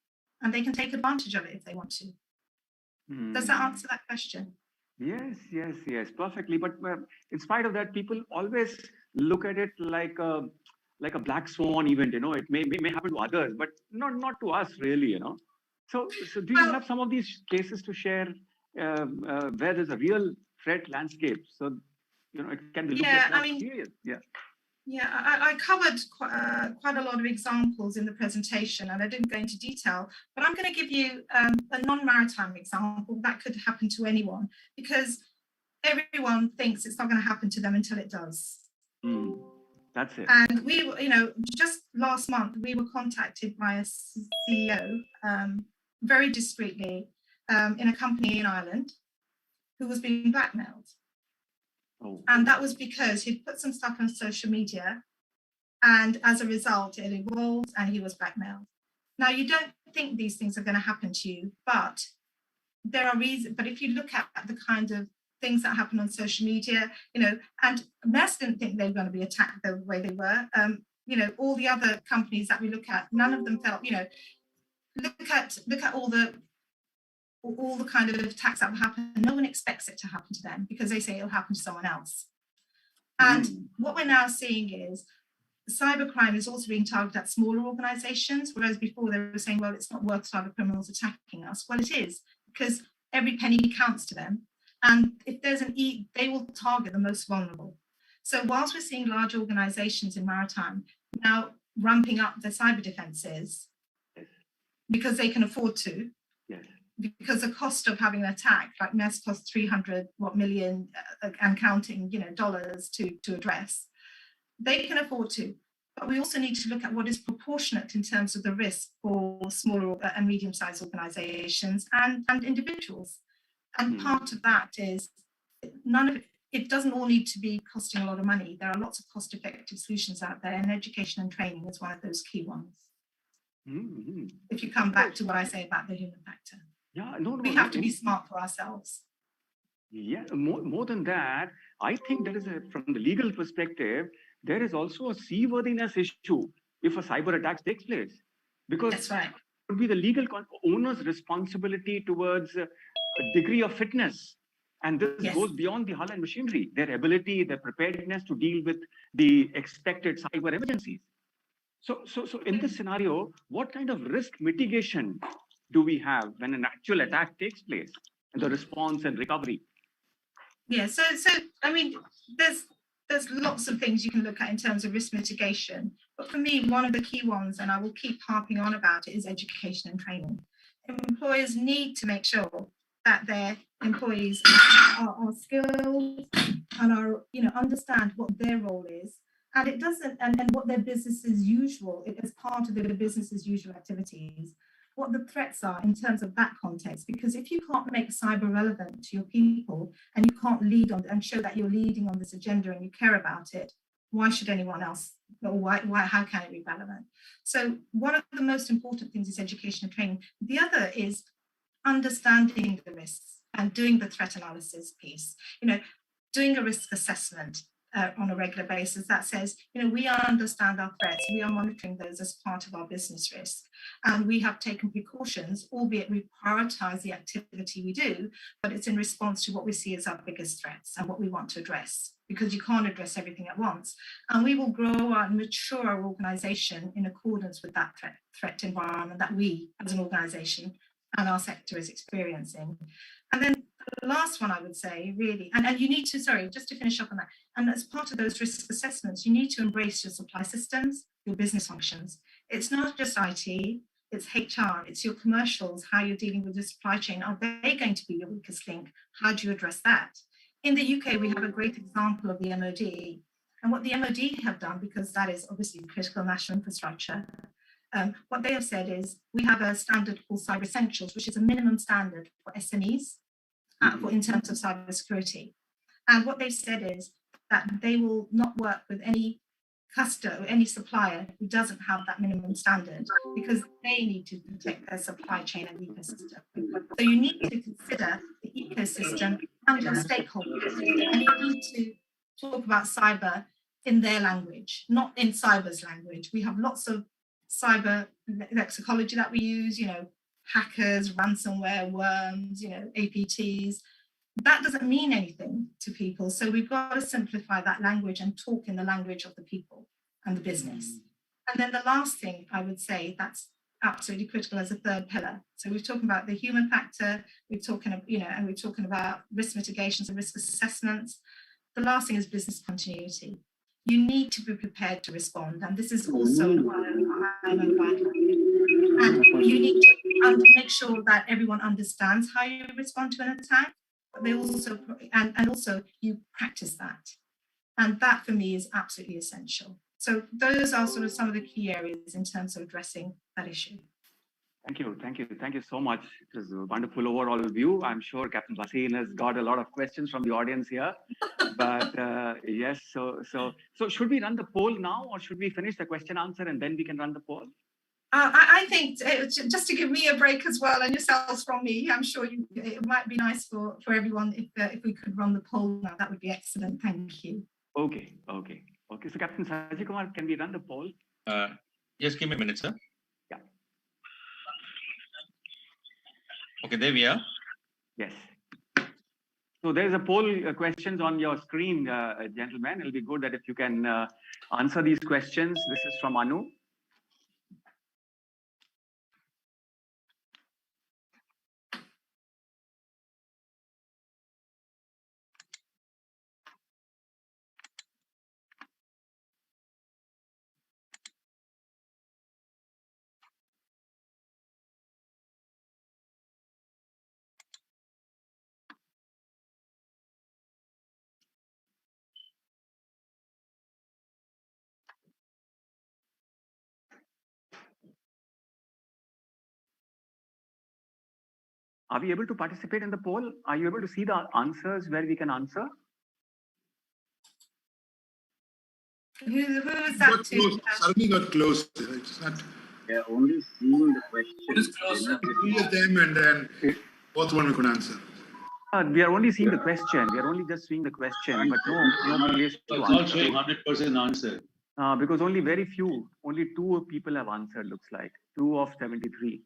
and they can take advantage of it if they want to. Does that answer that question? Yes, perfectly. But in spite of that, people always look at it like a black swan event. It may happen to others, but not to us really. So do you have some of these cases to share where there's a real threat landscape? So it can be looked at more serious. Yeah, I covered quite a lot of examples in the presentation, and I didn't go into detail, but I'm going to give you a non-maritime example that could happen to anyone, because everyone thinks it's not going to happen to them until it does. That's it. And we, just last month, we were contacted by a CEO very discreetly in a company in Ireland who was being blackmailed. And that was because he'd put some stuff on social media, and as a result, it evolved and he was blackmailed. Now, you don't think these things are going to happen to you, but there are reasons. But if you look at the kind of things that happen on social media, and Maersk didn't think they were going to be attacked the way they were. All the other companies that we look at, none of them felt, look at all the kind of attacks that will happen. No one expects it to happen to them because they say it'll happen to someone else. And what we're now seeing is cybercrime is also being targeted at smaller organizations, whereas before they were saying, well, it's not worth cyber criminals attacking us. Well, it is, because every penny counts to them. And if there's they will target the most vulnerable. So whilst we're seeing large organizations in maritime now ramping up their cyber defenses because they can afford to, because the cost of having an attack, like Maersk costs 300 million and counting, dollars to address, they can afford to. But we also need to look at what is proportionate in terms of the risk for smaller and medium-sized organizations and individuals. And part of that is it doesn't all need to be costing a lot of money. There are lots of cost-effective solutions out there, and education and training is one of those key ones. If you come back to what I say about the human factor. We have to be smart for ourselves. Yeah, more than that, I think there is from the legal perspective, there is also a seaworthiness issue if a cyber attack takes place. Because that's right. It would be the legal owner's responsibility towards a degree of fitness. And this goes beyond the hull and machinery, their ability, their preparedness to deal with the expected cyber emergencies. So in this scenario, what kind of risk mitigation do we have when an actual attack takes place, and the response and recovery? Yeah, so I mean, there's lots of things you can look at in terms of risk mitigation. But for me, one of the key ones, and I will keep harping on about it, is education and training. Employers need to make sure that their employees are skilled and are, understand what their role is. And it doesn't, and what their business as usual, as part of their business as usual activities, what the threats are in terms of that context. Because if you can't make cyber relevant to your people and you can't lead on and show that you're leading on this agenda and you care about it, why should anyone else, or how can it be relevant? So one of the most important things is education and training. The other is understanding the risks and doing the threat analysis piece, doing a risk assessment on a regular basis that says, we understand our threats, we are monitoring those as part of our business risk. And we have taken precautions, albeit we prioritize the activity we do, but it's in response to what we see as our biggest threats and what we want to address, because you can't address everything at once. And we will grow and mature our organization in accordance with that threat environment that we as an organization and our sector is experiencing. And then the last one I would say, really, and you need to, just to finish up on that, and as part of those risk assessments, you need to embrace your supply systems, your business functions. It's not just IT, it's HR, it's your commercials, how you're dealing with your supply chain. Are they going to be your weakest link? How do you address that? In the UK, we have a great example of the MOD. And what the MOD have done, because that is obviously critical national infrastructure, what they have said is we have a standard called Cyber Essentials, which is a minimum standard for SMEs in terms of cybersecurity. And what they've said is that they will not work with any customer or any supplier who doesn't have that minimum standard, because they need to protect their supply chain and ecosystem. So you need to consider the ecosystem and your stakeholders. And you need to talk about cyber in their language, not in cyber's language. We have lots of cyber lexicology that we use, hackers, ransomware, worms, APTs. that doesn't mean anything to people. So we've got to simplify that language and talk in the language of the people and the business. And then the last thing I would say that's absolutely critical as a third pillar. So we're talking about the human factor, we're talking, and we're talking about risk mitigations and risk assessments. The last thing is business continuity. You need to be prepared to respond. And this is also why I'm a and you need to make sure that everyone understands how you respond to an attack, but they also, and also you practice that. And that for me is absolutely essential. So those are sort of some of the key areas in terms of addressing that issue. Thank you so much. It was a wonderful overall view. I'm sure Captain Bhasin has got a lot of questions from the audience here. But yes, so should we run the poll now, or should we finish the question answer and then we can run the poll? I think just to give me a break as well, and yourselves from me, I'm sure it might be nice for everyone if we could run the poll now. That would be excellent. Thank you. Okay. So Captain Sajid Kumar, can we run the poll? Just give me a minute, sir. Yeah. Okay, there we are. Yes. So there's a poll questions on your screen, gentlemen. It'll be good that if you can answer these questions. This is from Anu. Are we able to participate in the poll? Are you able to see the answers where we can answer? Who is that to? Suddenly got closed. It's not. They're only seeing the questions. Three of them, and then both one we could answer. We are only seeing the question. We are only just seeing the question, but no place to answer. It's not 100% answer. Because only two people have answered, looks like. 2 of 73.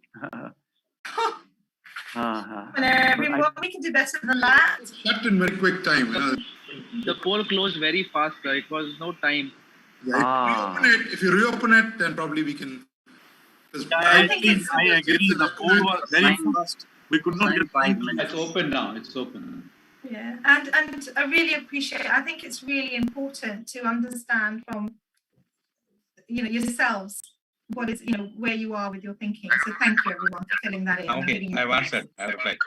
Everyone, we can do better than that. Shut in very quick time. The poll closed very fast, sir. It was no time. Yeah, if you reopen it, then probably we can. I agree. The poll was very fast. We could not get 5 minutes. It's open now. It's open. Yeah, and I really appreciate. I think it's really important to understand from yourselves what is where you are with your thinking. So thank you everyone for filling that in. Okay, I've answered. I've replied.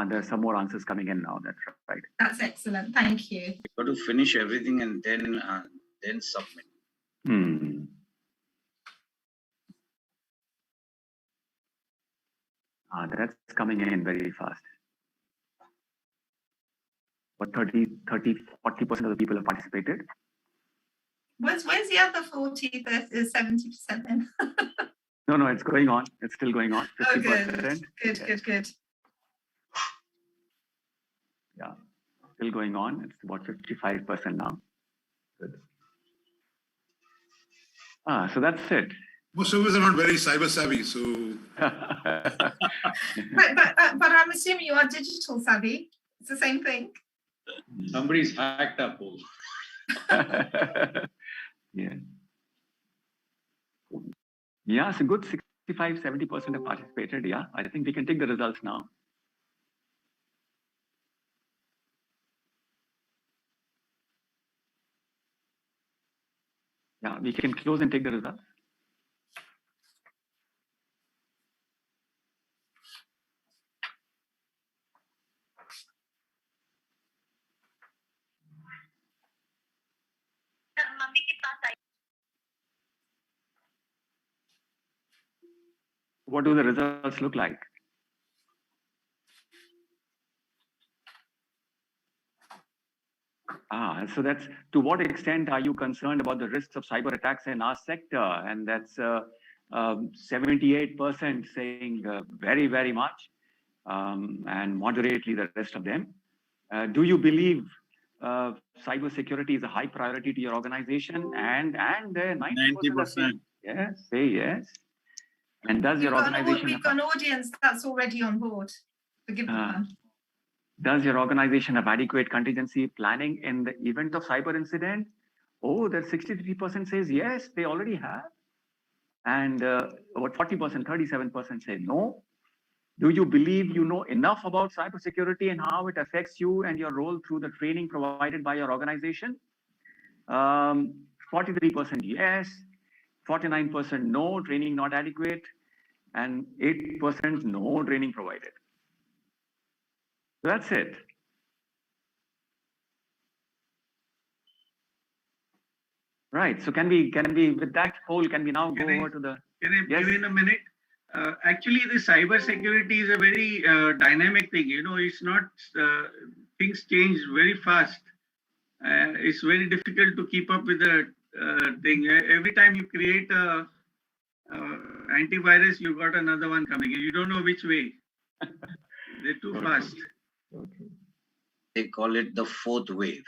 There's some more answers coming in now. That's right. That's excellent. Thank you. You've got to finish everything and then submit. That's coming in very fast. But 40% of the people have participated. Where's the other 40, 70% then? No, it's going on. It's still going on. 50%. Good. Yeah, still going on. It's about 55% now. Good. So that's it. Most of us are not very cyber savvy, so. but I'm assuming you are digital savvy. It's the same thing. Somebody's hacked up. Yeah, so good 65-70% have participated. Yeah, I think we can take the results now. Yeah, we can close and take the results. What do the results look like? So that's, to what extent are you concerned about the risks of cyber attacks in our sector? And that's 78% saying very, very much, and moderately the rest of them. Do you believe cybersecurity is a high priority to your organization? And 90%. Yes, say yes. And does your organization? We've got an audience that's already on board. Forgive the pun. Does your organization have adequate contingency planning in the event of cyber incident? Oh, that 63% says yes, they already have. And about 40%, 37% say no. Do you believe you know enough about cybersecurity and how it affects you and your role through the training provided by your organization? 43% yes, 49% no, training not adequate, and 8% no, training provided. That's it. Right. So can we with that poll, can we now go over to the? Can I Yes. give in a minute? Actually, the cyber security is a very dynamic thing. You know, it's not things change very fast. It's very difficult to keep up with the thing. Every time you create a antivirus, you got another one coming. You don't know which way. They're too fast. Okay. They call it the fourth wave.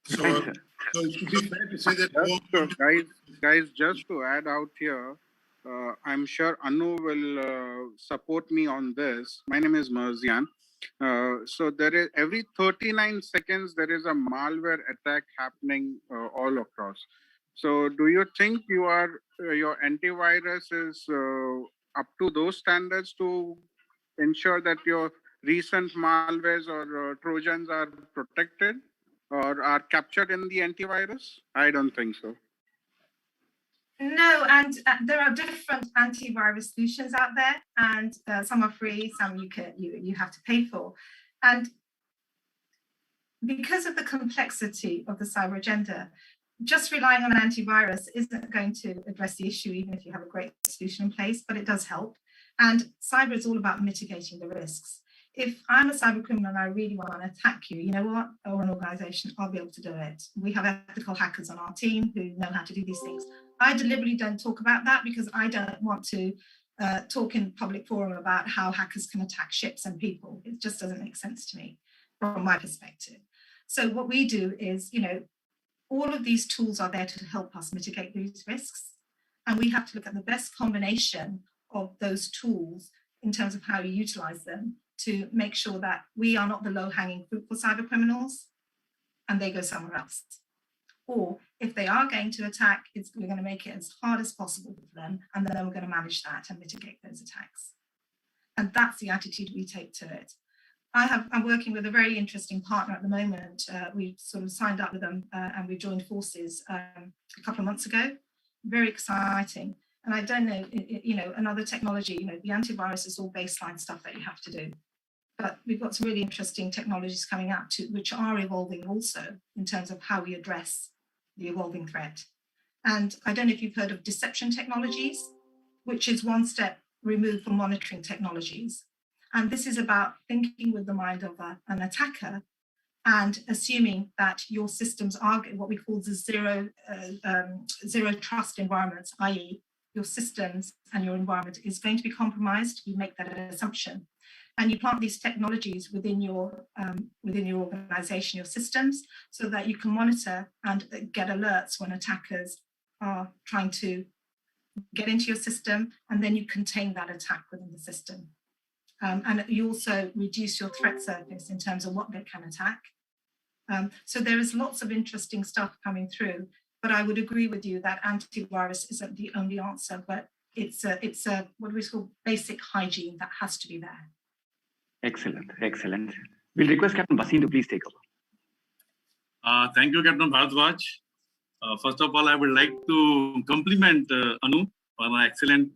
So it would be fair to say that guys, just to add out here, I'm sure Anu will support me on this. My name is Marzian. So there is every 39 seconds there is a malware attack happening all across. So do you think your antivirus is up to those standards to ensure that your recent malwares or Trojans are protected or are captured in the antivirus? I don't think so. No, and there are different antivirus solutions out there, and some are free, some you have to pay for. And because of the complexity of the cyber agenda, just relying on an antivirus isn't going to address the issue, even if you have a great solution in place, but it does help. And cyber is all about mitigating the risks. If I'm a cyber criminal and I really want to attack you, you know what, or an organization, I'll be able to do it. We have ethical hackers on our team who know how to do these things. I deliberately don't talk about that because I don't want to talk in public forum about how hackers can attack ships and people. It just doesn't make sense to me from my perspective. So what we do is, you know, all of these tools are there to help us mitigate these risks. And we have to look at the best combination of those tools in terms of how you utilize them to make sure that we are not the low-hanging fruit for cyber criminals and they go somewhere else. Or if they are going to attack, we're going to make it as hard as possible for them, and then we're going to manage that and mitigate those attacks. And that's the attitude we take to it. I'm working with a very interesting partner at the moment. We sort of signed up with them and we joined forces a couple of months ago. Very exciting. And I don't know, you know, another technology, you know, the antivirus is all baseline stuff that you have to do. But we've got some really interesting technologies coming out too, which are evolving also in terms of how we address the evolving threat. And I don't know if you've heard of deception technologies, which is one step removed from monitoring technologies. And this is about thinking with the mind of an attacker and assuming that your systems are what we call the zero trust environments, i.e. your systems and your environment is going to be compromised. You make that an assumption. And you plant these technologies within your organization, your systems, so that you can monitor and get alerts when attackers are trying to get into your system, and then you contain that attack within the system. And you also reduce your threat surface in terms of what they can attack. So there is lots of interesting stuff coming through, but I would agree with you that antivirus isn't the only answer, but it's a what we call basic hygiene that has to be there. Excellent, excellent. We'll request Captain Basin to please take over. Thank you, Captain Bharadwaj. First of all, I would like to compliment Anu for an excellent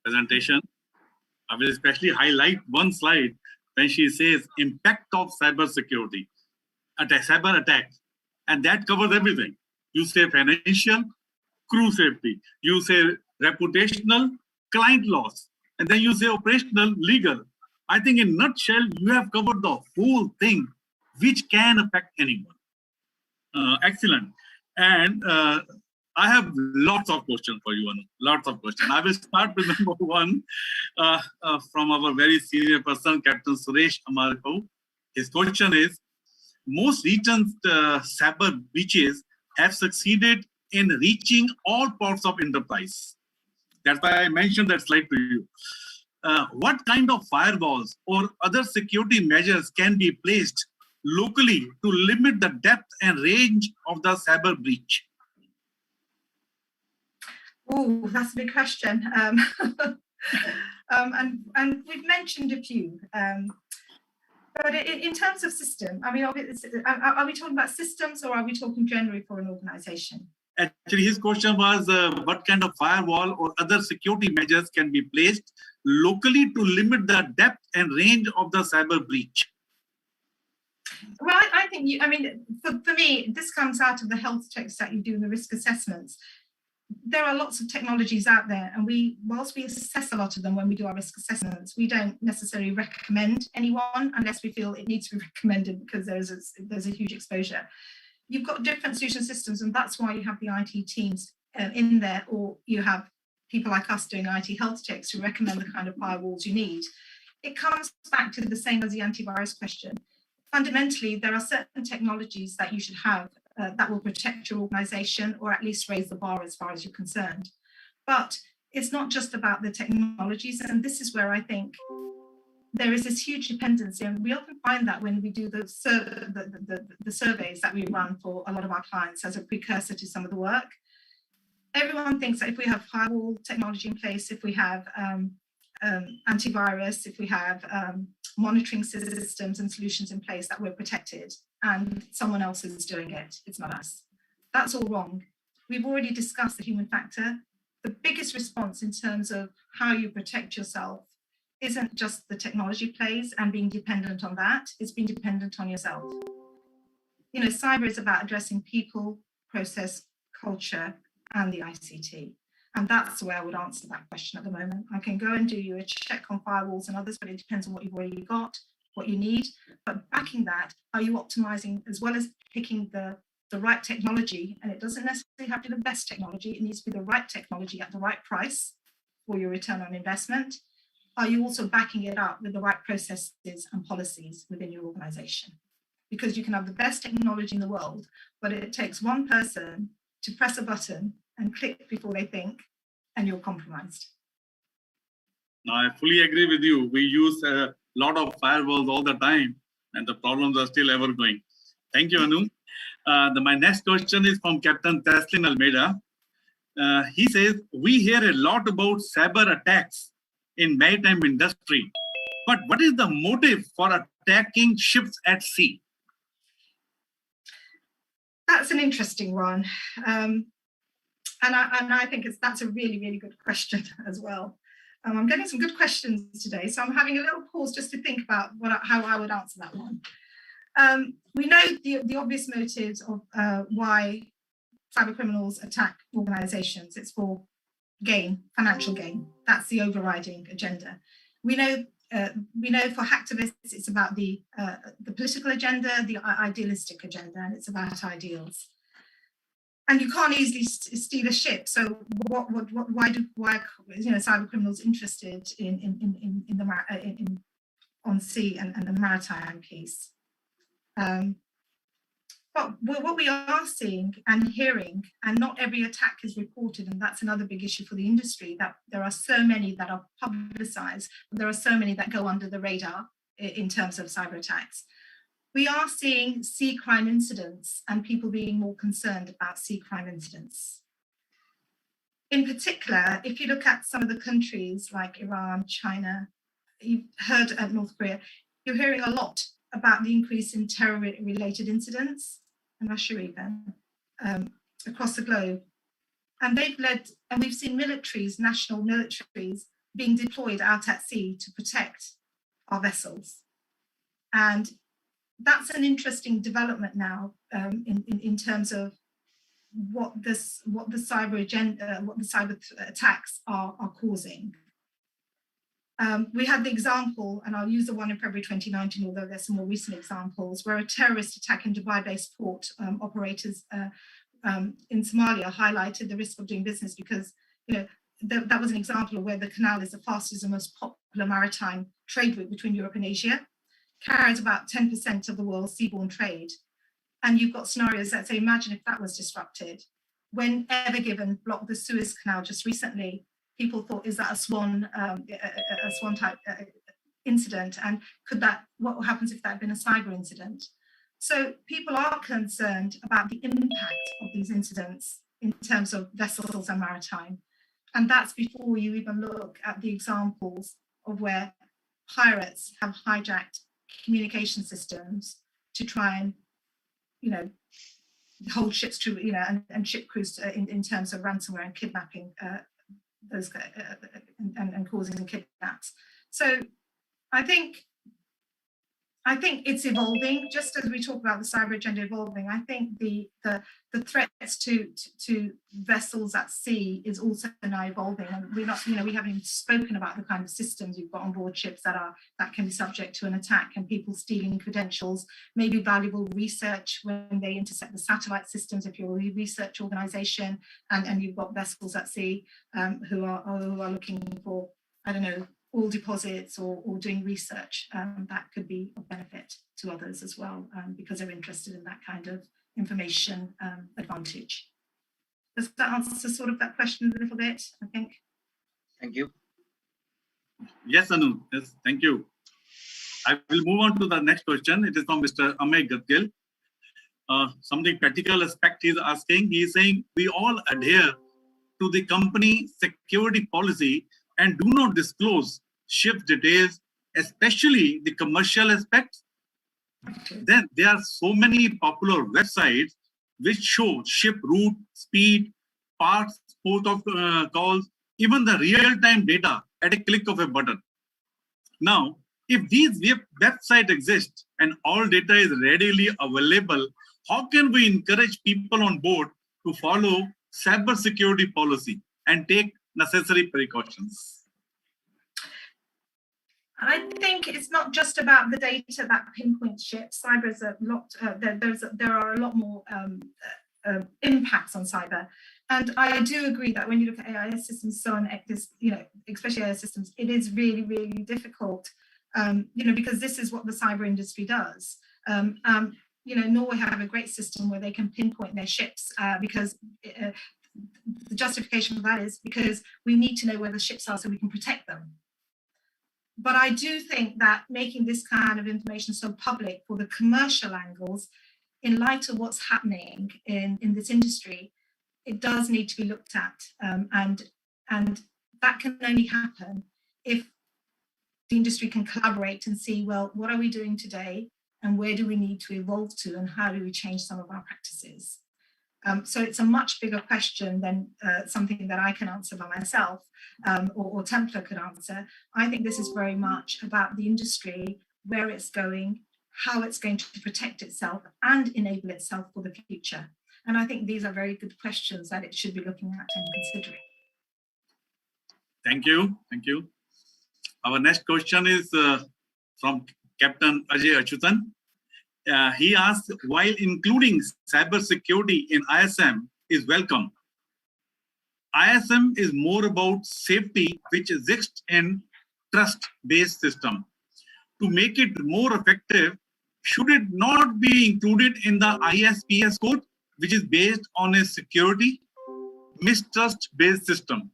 presentation. I will especially highlight one slide when she says impact of cybersecurity, cyber attacks, and that covers everything. You say financial, crew safety. You say reputational, client loss, and then you say operational, legal. I think in a nutshell, you have covered the whole thing, which can affect anyone. Excellent. And I have lots of questions for you, Anu. Lots of questions. I will start with number one from our very senior person, Captain Suresh Amarko. His question is, most recent cyber breaches have succeeded in reaching all parts of enterprise. That's why I mentioned that slide to you. What kind of firewalls or other security measures can be placed locally to limit the depth and range of the cyber breach? Oh, that's a big question. And we've mentioned a few. But in terms of system, I mean, are we talking about systems or are we talking generally for an organization? Actually, his question was what kind of firewall or other security measures can be placed locally to limit the depth and range of the cyber breach? Well, I think, for me, this comes out of the health checks that you do in the risk assessments. There are lots of technologies out there, and whilst we assess a lot of them when we do our risk assessments, we don't necessarily recommend anyone unless we feel it needs to be recommended because there's a huge exposure. You've got different solution systems, and that's why you have the IT teams in there, or you have people like us doing IT health checks to recommend the kind of firewalls you need. It comes back to the same as the antivirus question. Fundamentally, there are certain technologies that you should have that will protect your organization or at least raise the bar as far as you're concerned. But it's not just about the technologies, and this is where I think there is this huge dependency, and we often find that when we do the surveys that we run for a lot of our clients as a precursor to some of the work. Everyone thinks that if we have firewall technology in place, if we have antivirus, if we have monitoring systems and solutions in place, that we're protected and someone else is doing it. It's not us. That's all wrong. We've already discussed the human factor. The biggest response in terms of how you protect yourself isn't just the technology plays and being dependent on that, it's being dependent on yourself. You know, cyber is about addressing people, process, culture, and the ICT. And that's the way I would answer that question at the moment. I can go and do you a check on firewalls and others, but it depends on what you've already got, what you need. But backing that, are you optimizing as well as picking the right technology? And it doesn't necessarily have to be the best technology. It needs to be the right technology at the right price for your return on investment. Are you also backing it up with the right processes and policies within your organization? Because you can have the best technology in the world, but it takes one person to press a button and click before they think, and you're compromised. No, I fully agree with you. We use a lot of firewalls all the time, and the problems are still ever going. Thank you, Anu. My next question is from Captain Teslin Almeida. He says, we hear a lot about cyber attacks in maritime industry, but what is the motive for attacking ships at sea? That's an interesting one. And I think that's a really, really good question as well. I'm getting some good questions today, so I'm having a little pause just to think about how I would answer that one. We know the obvious motives of why cyber criminals attack organizations. It's for gain, financial gain. That's the overriding agenda. We know for hacktivists, it's about the political agenda, the idealistic agenda, and it's about ideals. And you can't easily steal a ship. So why cyber criminals interested on sea and the maritime piece? But what we are seeing and hearing, and not every attack is reported, and that's another big issue for the industry, that there are so many that are publicized, there are so many that go under the radar in terms of cyber attacks. We are seeing sea crime incidents and people being more concerned about sea crime incidents. In particular, if you look at some of the countries like Iran, China, you've heard at North Korea, you're hearing a lot about the increase in terror-related incidents, and Russia even, across the globe. And we've seen militaries, national militaries, being deployed out at sea to protect our vessels. And that's an interesting development now in terms of what the cyber agenda, what the cyber attacks are causing. We had the example, and I'll use the one in February 2019, although there's some more recent examples, where a terrorist attack in Dubai-based port operators in Somalia highlighted the risk of doing business because, that was an example of where the canal is the fastest and most popular maritime trade route between Europe and Asia, carries about 10% of the world's seaborne trade. And you've got scenarios that say, imagine if that was disrupted. When Ever Given blocked the Suez Canal just recently, people thought, is that a swan type incident, and what happens if that had been a cyber incident? So people are concerned about the impact of these incidents in terms of vessels and maritime. And that's before you even look at the examples of where pirates have hijacked communication systems to try and, hold ships to, and ship crews in terms of ransomware and kidnapping those and causing kidnaps. So I think it's evolving, just as we talk about the cyber agenda evolving. I think the threats to vessels at sea is also now evolving, and we haven't even spoken about the kind of systems you've got on board ships that can be subject to an attack, and people stealing credentials, maybe valuable research when they intercept the satellite systems. If you're a research organization and you've got vessels at sea who are looking for, I don't know, oil deposits or doing research, that could be of benefit to others as well, because they're interested in that kind of information advantage. Does that answer sort of that question a little bit, I think? Thank you. Yes, Anu. Yes, thank you. I will move on to the next question. It is from Mr. Amay Gadgil. Something practical aspect he's asking. He is saying, we all adhere to the company security policy and do not disclose ship details, especially the commercial aspects. Then there are so many popular websites which show ship route, speed, parts, port of calls, even the real-time data at a click of a button. Now, if these websites exist and all data is readily available, how can we encourage people on board to follow cybersecurity policy and take necessary precautions? I think it's not just about the data that pinpoints ships. Cyber is a lot. There are a lot more impacts on cyber, and I do agree that when you look at AIS systems, so on, especially AIS systems, it is really, really difficult. Because this is what the cyber industry does. Norway have a great system where they can pinpoint their ships because the justification for that is because we need to know where the ships are so we can protect them. But I do think that making this kind of information so public for the commercial angles, in light of what's happening in this industry, it does need to be looked at. And that can only happen if the industry can collaborate and see, well, what are we doing today and where do we need to evolve to and how do we change some of our practices? So it's a much bigger question than something that I can answer by myself or Templar could answer. I think this is very much about the industry, where it's going, how it's going to protect itself and enable itself for the future. And I think these are very good questions that it should be looking at and considering. Thank you. Thank you. Our next question is from Captain Ajay Achutan. He asks, while including cybersecurity in ISM is welcome, ISM is more about safety, which exists in trust-based system. To make it more effective, should it not be included in the ISPS code, which is based on a security mistrust-based system?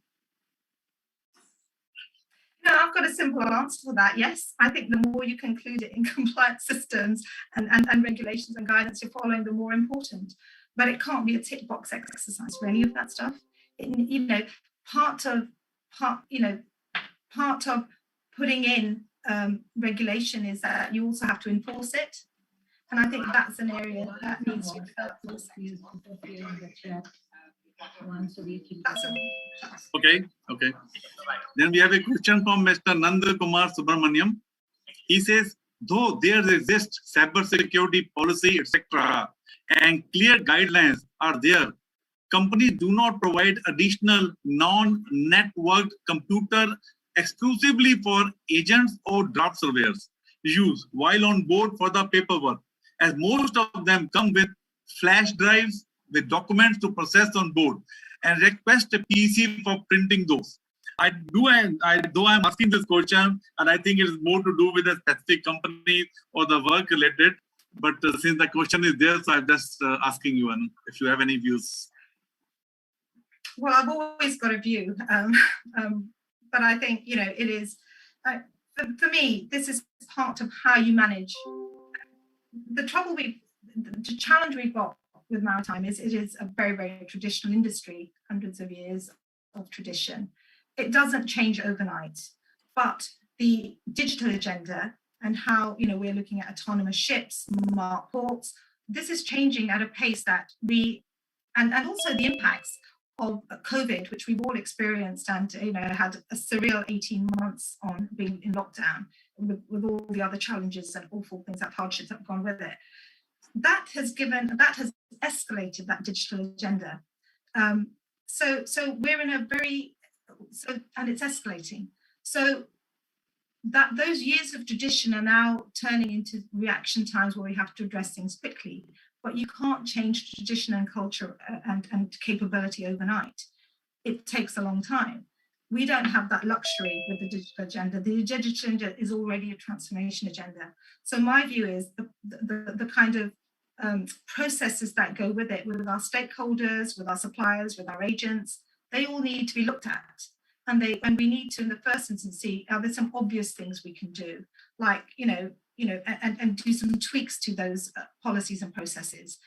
I've got a simple answer for that. Yes, I think the more you can include it in compliance systems and regulations and guidance you're following, the more important. But it can't be a tick box exercise for any of that stuff. Part of putting in regulation is that you also have to enforce it, and I think that's an area that needs to be focused. Okay. Then we have a question from Mr. Nanda Kumar Subramaniam. He says, though there exists cybersecurity policy, etc., and clear guidelines are there, companies do not provide additional non-networked computer exclusively for agents or draft surveyors use while on board for the paperwork, as most of them come with flash drives with documents to process on board and request a PC for printing those. Though I'm asking this question, and I think it is more to do with a specific company or the work related, but since the question is there, so I'm just asking you if you have any views. Well, I've always got a view, but I think, you know, it is, for me, this is part of how you manage. The challenge we've got with maritime is it is a very, very traditional industry, hundreds of years of tradition. It doesn't change overnight, but the digital agenda and how, you know, we're looking at autonomous ships, smart ports, this is changing at a pace that and also the impacts of COVID, which we've all experienced and, you know, had a surreal 18 months on being in lockdown with all the other challenges and awful things, that hardships that have gone with it. That has escalated that digital agenda. So we're in a and it's escalating. So that those years of tradition are now turning into reaction times where we have to address things quickly, but you can't change tradition and culture and capability overnight. It takes a long time. We don't have that luxury with the digital agenda. The digital agenda is already a transformation agenda. So my view is the kind of processes that go with it, with our stakeholders, with our suppliers, with our agents, they all need to be looked at. And we need to, in the first instance, see are there some obvious things we can do, like and do some tweaks to those policies and processes.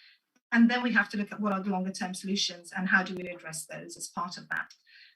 And then we have to look at what are the longer term solutions and how do we address those as part of that.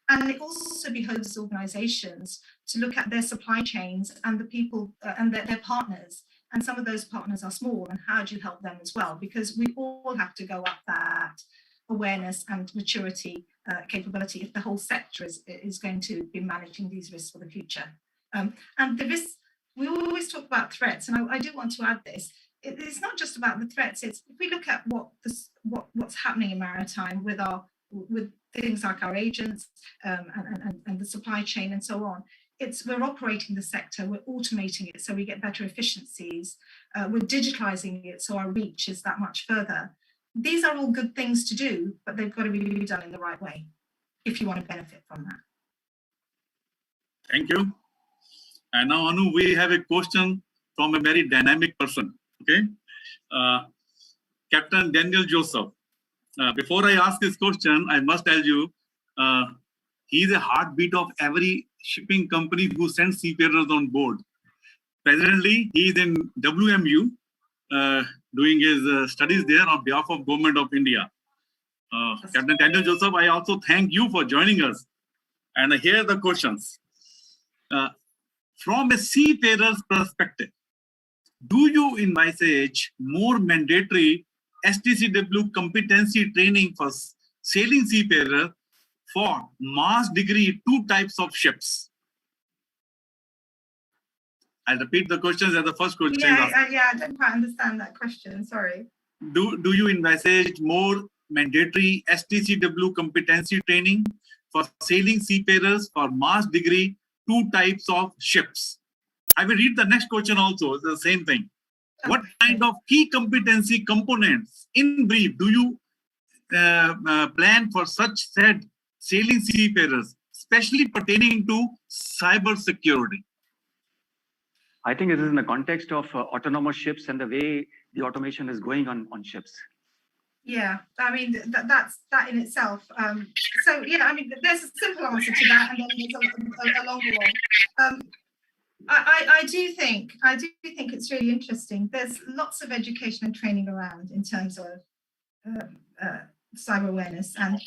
And it also behoves organizations to look at their supply chains and the people and their partners. And some of those partners are small, and how do you help them as well? Because we all have to go up that awareness and maturity capability if the whole sector is going to be managing these risks for the future. And the risks, we always talk about threats, and I do want to add this. It's not just about the threats. It's if we look at what's happening in maritime with things like our agents and the supply chain and so on. We're operating the sector, we're automating it so we get better efficiencies, we're digitalizing it so our reach is that much further. These are all good things to do, but they've got to be done in the right way if you want to benefit from that. Thank you. And now, Anu, we have a question from a very dynamic person. Okay, Captain Daniel Joseph. Before I ask this question, I must tell you, he is a heartbeat of every shipping company who sends seafarers on board. Presently, he is in WMU, doing his studies there on behalf of Government of India. Captain Daniel Joseph, I also thank you for joining us. And here are the questions. From a seafarer's perspective, do you envisage more mandatory STCW competency training for sailing seafarers for mass degree 2 types of ships? I'll repeat the questions as the first question. Yeah, I don't quite understand that question, sorry. Do you envisage more mandatory STCW competency training for sailing seafarers for mass degree 2 types of ships? I will read the next question also, it's the same thing. What kind of key competency components, in brief, do you plan for such said sailing seafarers, especially pertaining to cybersecurity? I think it is in the context of autonomous ships and the way the automation is going on ships. Yeah, I mean, that's that in itself. So yeah, I mean, there's a simple answer to that, and then there's a longer one. I do think it's really interesting. There's lots of education and training around in terms of cyber awareness, and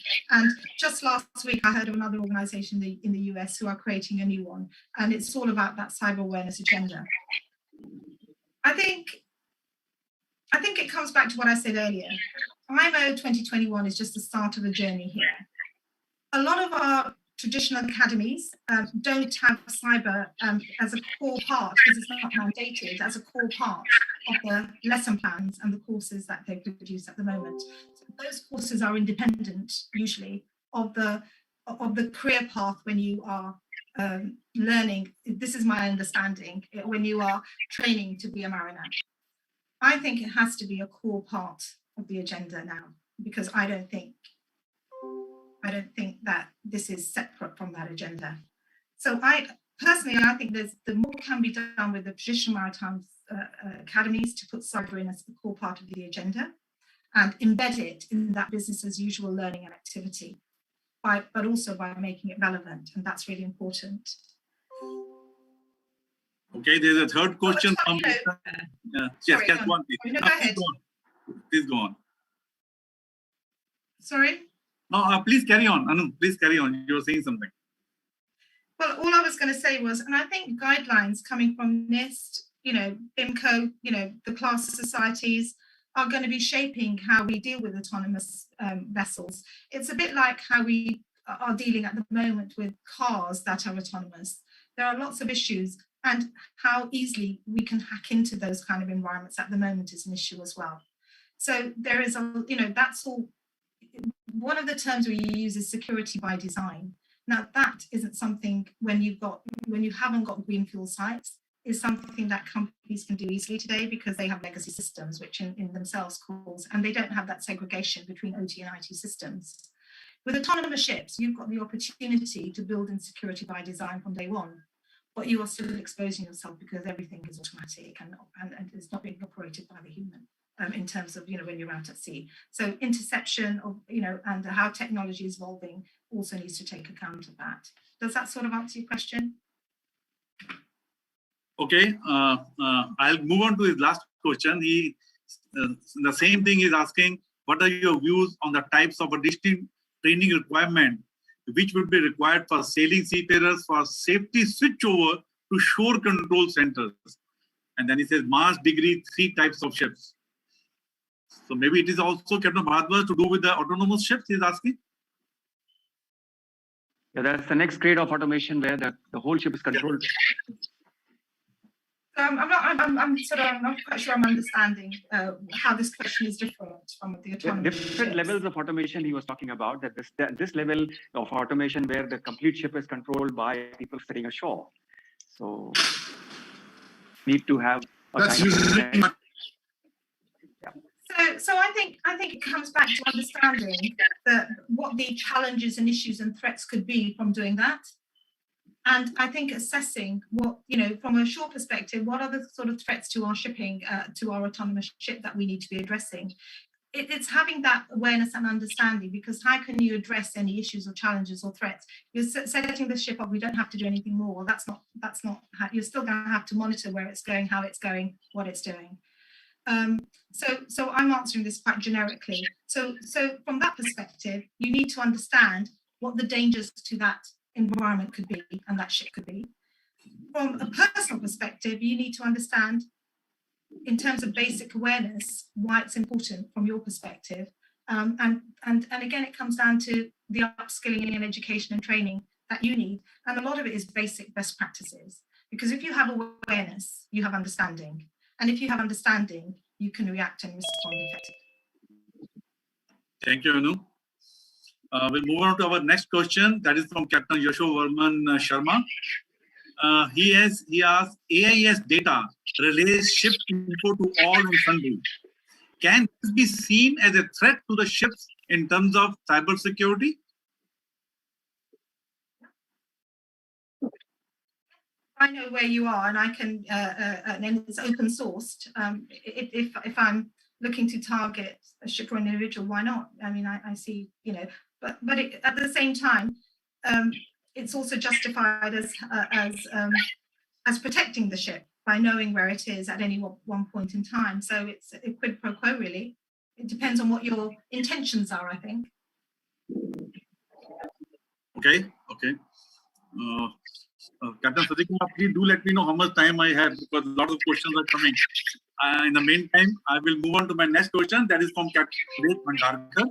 just last week I heard of another organization in the US who are creating a new one, and it's all about that cyber awareness agenda. I think it comes back to what I said earlier. IMO 2021 is just the start of a journey here. A lot of our traditional academies don't have cyber as a core part, because it's not mandated as a core part of the lesson plans and the courses that they produce at the moment. So those courses are independent, usually, of the career path when you are learning. This is my understanding, when you are training to be a mariner. I think it has to be a core part of the agenda now, because I don't think that this is separate from that agenda. So I think the more can be done with the traditional maritime academies to put cyber in as the core part of the agenda and embed it in that business as usual learning and activity. but also by making it relevant, and that's really important. Okay, there's a third question from. Yes, go on, please. No, go ahead. Please go on. Sorry? No, please carry on. Anu, please carry on. You were saying something. Well, all I was going to say was, and I think guidelines coming from NIST, IMCO, the class societies are going to be shaping how we deal with autonomous vessels. It's a bit like how we are dealing at the moment with cars that are autonomous. There are lots of issues, and how easily we can hack into those kind of environments at the moment is an issue as well. So there is that's all. One of the terms we use is security by design. Now that isn't something when you haven't got greenfield sites, is something that companies can do easily today because they have legacy systems, which in themselves and they don't have that segregation between OT and IT systems. With autonomous ships, you've got the opportunity to build in security by design from day one, but you are still exposing yourself because everything is automatic and it's not being operated by the human. In terms of when you're out at sea, so interception of and how technology is evolving also needs to take account of that. Does that sort of answer your question? Okay, I'll move on to his last question. He the same thing is asking, what are your views on the types of additional training requirement which would be required for sailing seafarers for safety switchover to shore control centers? And then he says Mars degree 3 types of ships. So maybe it is also, Captain Bhardwaj, to do with the autonomous ships, he's asking? Yeah, that's the next grade of automation where the whole ship is controlled. I'm not quite sure I'm understanding how this question is different from the autonomous different ships. levels of automation he was talking about, that this level of automation where the complete ship is controlled by people sitting ashore. So need to have a That's kind usually of So I think it comes back to understanding what the challenges and issues and threats could be from doing that. And I think assessing what, from a shore perspective, what are the sort of threats to our shipping, to our autonomous ship that we need to be addressing. It's having that awareness and understanding, because how can you address any issues or challenges or threats? You're setting the ship up, we don't have to do anything more. That's not how, you're still going to have to monitor where it's going, how it's going, what it's doing. So I'm answering this quite generically. So from that perspective, you need to understand what the dangers to that environment could be and that ship could be. From a personal perspective, you need to understand, in terms of basic awareness, why it's important from your perspective. And again, it comes down to the upskilling and education and training that you need. And a lot of it is basic best practices. Because if you have awareness, you have understanding. And if you have understanding, you can react and respond effectively. Thank you, Anu. We'll move on to our next question. That is from Captain Yasho Varman Sharma. He asks, AIS data relays ship info to all and sundry. Can this be seen as a threat to the ships in terms of cybersecurity? I know where you are, and I can, and it's open sourced. If I'm looking to target a ship or an individual, why not? I mean, I see, but at the same time, it's also justified as protecting the ship by knowing where it is at any one point in time. So it's a quid pro quo, really. It depends on what your intentions are, I think. Okay. Captain Sadikumar, please do let me know how much time I have, because a lot of questions are coming. In the meantime, I will move on to my next question. That is from Captain Bhandarkar.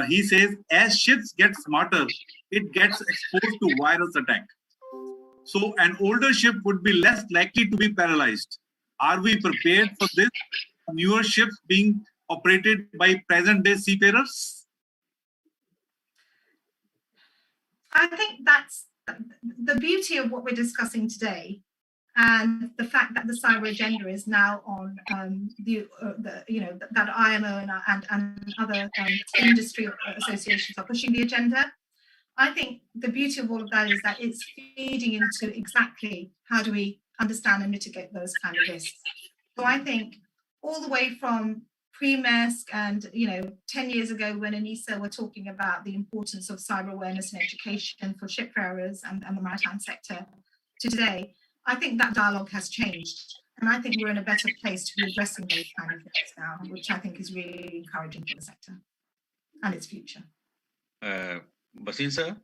He says, as ships get smarter, it gets exposed to virus attack. So an older ship would be less likely to be paralyzed. Are we prepared for this? Newer ships being operated by present-day seafarers? I think that's the beauty of what we're discussing today, and the fact that the cyber agenda is now on that IMO and other industry associations are pushing the agenda. I think the beauty of all of that is that it's feeding into exactly how do we understand and mitigate those kind of risks. So I think all the way from pre-MESC and, 10 years ago when ANISA were talking about the importance of cyber awareness and education for shipfarers and the maritime sector to today, I think that dialogue has changed. And I think we're in a better place to be addressing those kind of things now, which I think is really encouraging for the sector and its future. Basin sir?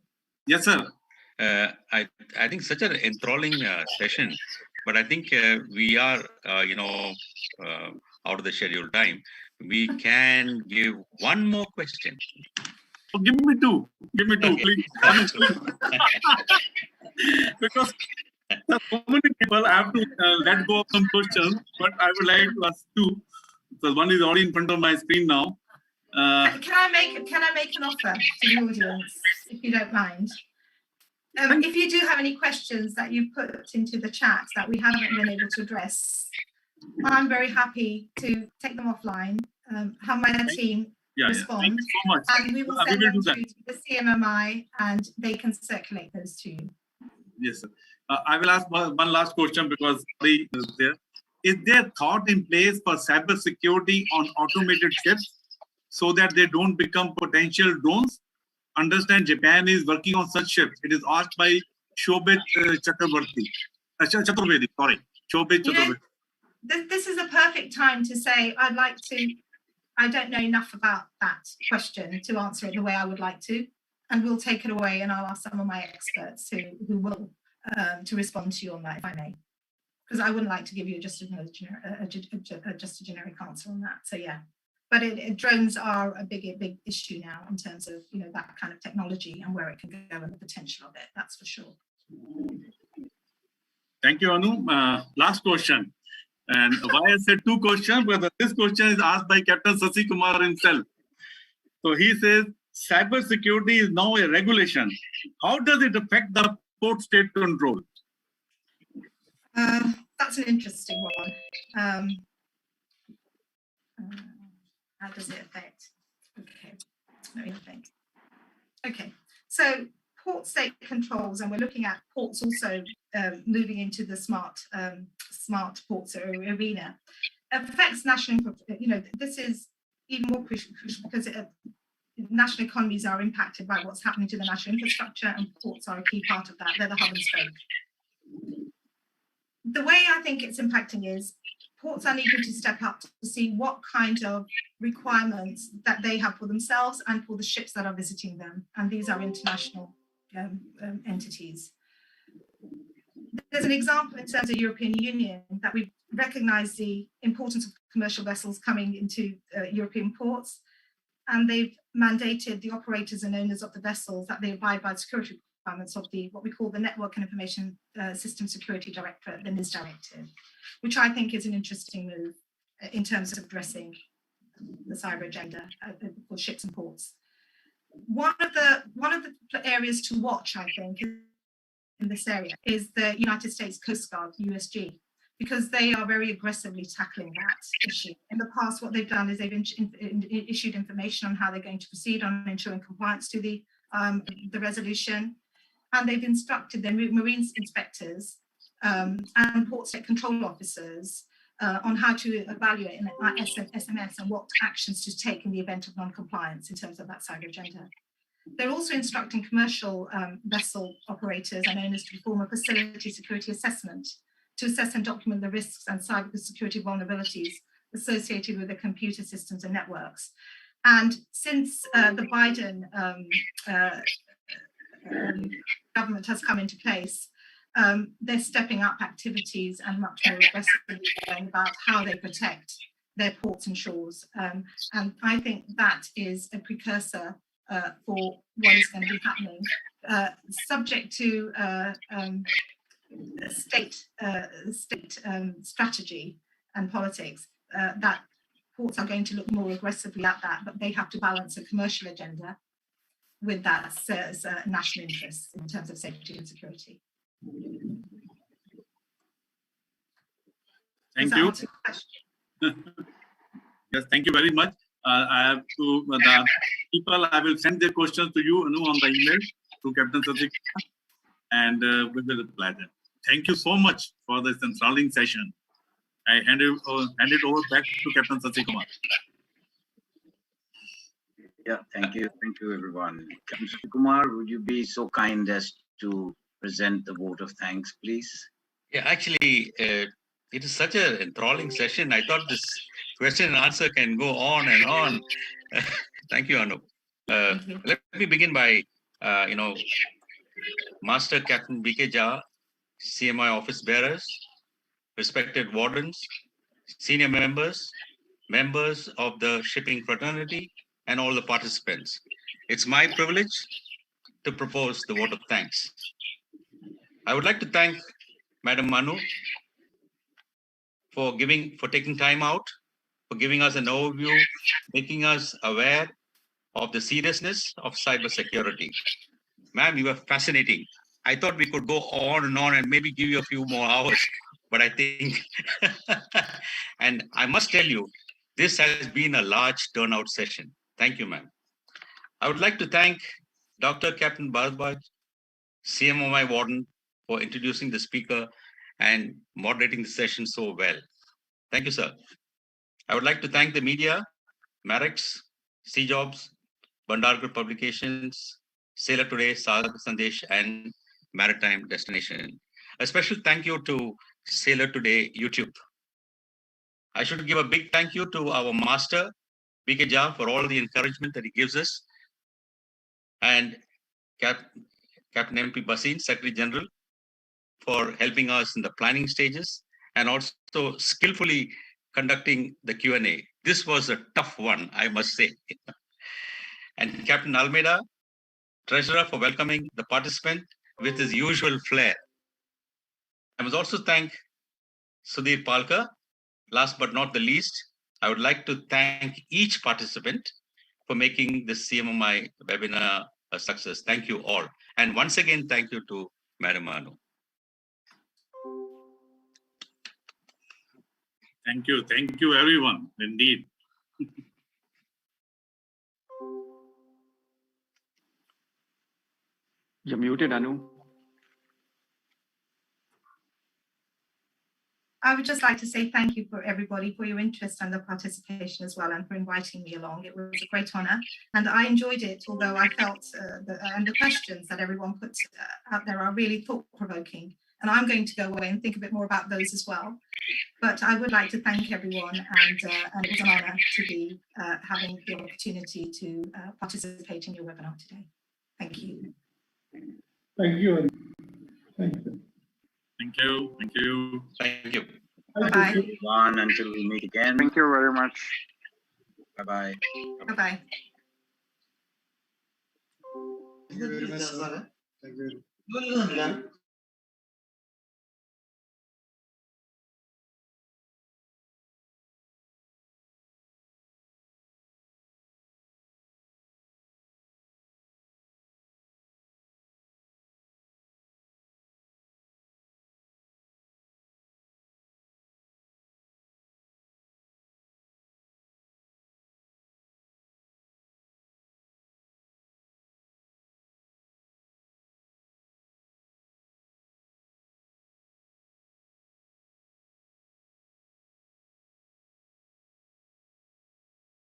Yes, sir. I think such an enthralling session, but I think we are, out of the scheduled time. We can give one more question. Oh, give me two. Give me two, please. Because so many people have to let go of some questions, but I would like to ask two. So one is already in front of my screen now. Can I make an offer to the audience, if you don't mind? If you do have any questions that you've put into the chat that we haven't been able to address, I'm very happy to take them offline, have my team respond, thank you so much. and we will send them to the CMMI, and they can circulate those to you. Yes, sir. I will ask one last question because somebody is there. Is there thought in place for cyber security on automated ships so that they don't become potential drones? Understand Japan is working on such ships. It is asked by Shobit Chaturvedi. Sorry, Shobit Chaturvedi. This is a perfect time to say I don't know enough about that question to answer it the way I would like to, and we'll take it away and I'll ask some of my experts who will to respond to you on that, if I may, because I wouldn't like to give you just a generic answer on that. So yeah. But drones are a big issue now in terms of that kind of technology and where it can go and the potential of it. That's for sure. Thank you, Anu. Last question. And why I said two questions, but this question is asked by Captain Sasi Kumar himself. So he says, cybersecurity is now a regulation. How does it affect the port state control? That's an interesting one. How does it affect? Okay, let me think. Okay, so port state controls, and we're looking at ports also moving into the smart ports arena. Affects national. This is even more crucial because national economies are impacted by what's happening to the national infrastructure, and ports are a key part of that. They're the hub and spoke. The way I think it's impacting is ports are needing to step up to see what kind of requirements that they have for themselves and for the ships that are visiting them. And these are international entities. There's an example in terms of European Union that we recognize the importance of commercial vessels coming into European ports, and they've mandated the operators and owners of the vessels that they abide by the security requirements of what we call the Network and Information System Security Directorate, the NIS Directive, which I think is an interesting move in terms of addressing the cyber agenda for ships and ports. One of the areas to watch, I think, in this area is the United States Coast Guard, USG, because they are very aggressively tackling that issue. In the past, what they've done is they've issued information on how they're going to proceed on ensuring compliance to the resolution, and they've instructed their marine inspectors and port state control officers on how to evaluate an SMS and what actions to take in the event of non-compliance in terms of that cyber agenda. They're also instructing commercial vessel operators and owners to perform a facility security assessment to assess and document the risks and cyber security vulnerabilities associated with the computer systems and networks. And since the Biden government has come into place, they're stepping up activities and much more aggressively going about how they protect their ports and shores. And I think that is a precursor for what is going to be happening, subject to state strategy and politics, that ports are going to look more aggressively at that, but they have to balance a commercial agenda with that national interests in terms of safety and security. Thank you. Yes, thank you very much. I have to the people. I will send their questions to you, Anu, on the email to Captain Sasi, and we will reply them. Thank you so much for this enthralling session. I hand it over back to Captain Sasi Kumar. Yeah, thank you. Thank you, everyone. Mr. Kumar, would you be so kind as to present the vote of thanks, please? Yeah, actually, it is such an enthralling session. I thought this question and answer can go on and on. Thank you, Anu. Let me begin by, Master Captain B.K. Jha, CMI office bearers, respected wardens, senior members, members of the shipping fraternity, and all the participants. It's my privilege to propose the vote of thanks. I would like to thank Madam Manu for taking time out, for giving us an overview, making us aware of the seriousness of cybersecurity. Ma'am, you were fascinating. I thought we could go on and maybe give you a few more hours, but I think, and I must tell you, this has been a large turnout session. Thank you, ma'am. I would like to thank Dr. Captain Bharadwaj, CMOI Warden, for introducing the speaker and moderating the session so well. Thank you, sir. I would like to thank the media, Marex, C-Jobs, Bandarkar Publications, Sailor Today, Sagar Sandesh, and Maritime Destination. A special thank you to Sailor Today YouTube. I should give a big thank you to our master, B.K. Jha, for all the encouragement that he gives us, and Captain M.P. Basin, Secretary General, for helping us in the planning stages and also skillfully conducting the Q&A. This was a tough one, I must say. And Captain Almeida, Treasurer, for welcoming the participant with his usual flair. I must also thank Sudhir Palka. Last but not the least, I would like to thank each participant for making this CMMI webinar a success. Thank you all. And once again, thank you to Madam Anu. Thank you, everyone. Indeed. You're muted, Anu. I would just like to say thank you for everybody for your interest and the participation as well, and for inviting me along. It was a great honor and I enjoyed it, although I felt the questions that everyone put out there are really thought-provoking, and I'm going to go away and think a bit more about those as well. But I would like to thank everyone, and it was an honor to be having the opportunity to participate in your webinar today. Thank you. Thank you. Thank you. Thank you. Thank you. Thank you. Bye-bye. Everyone, until we meet again. Thank you very much. Bye-bye. Bye-bye. Thank you very much, sir. Thank you.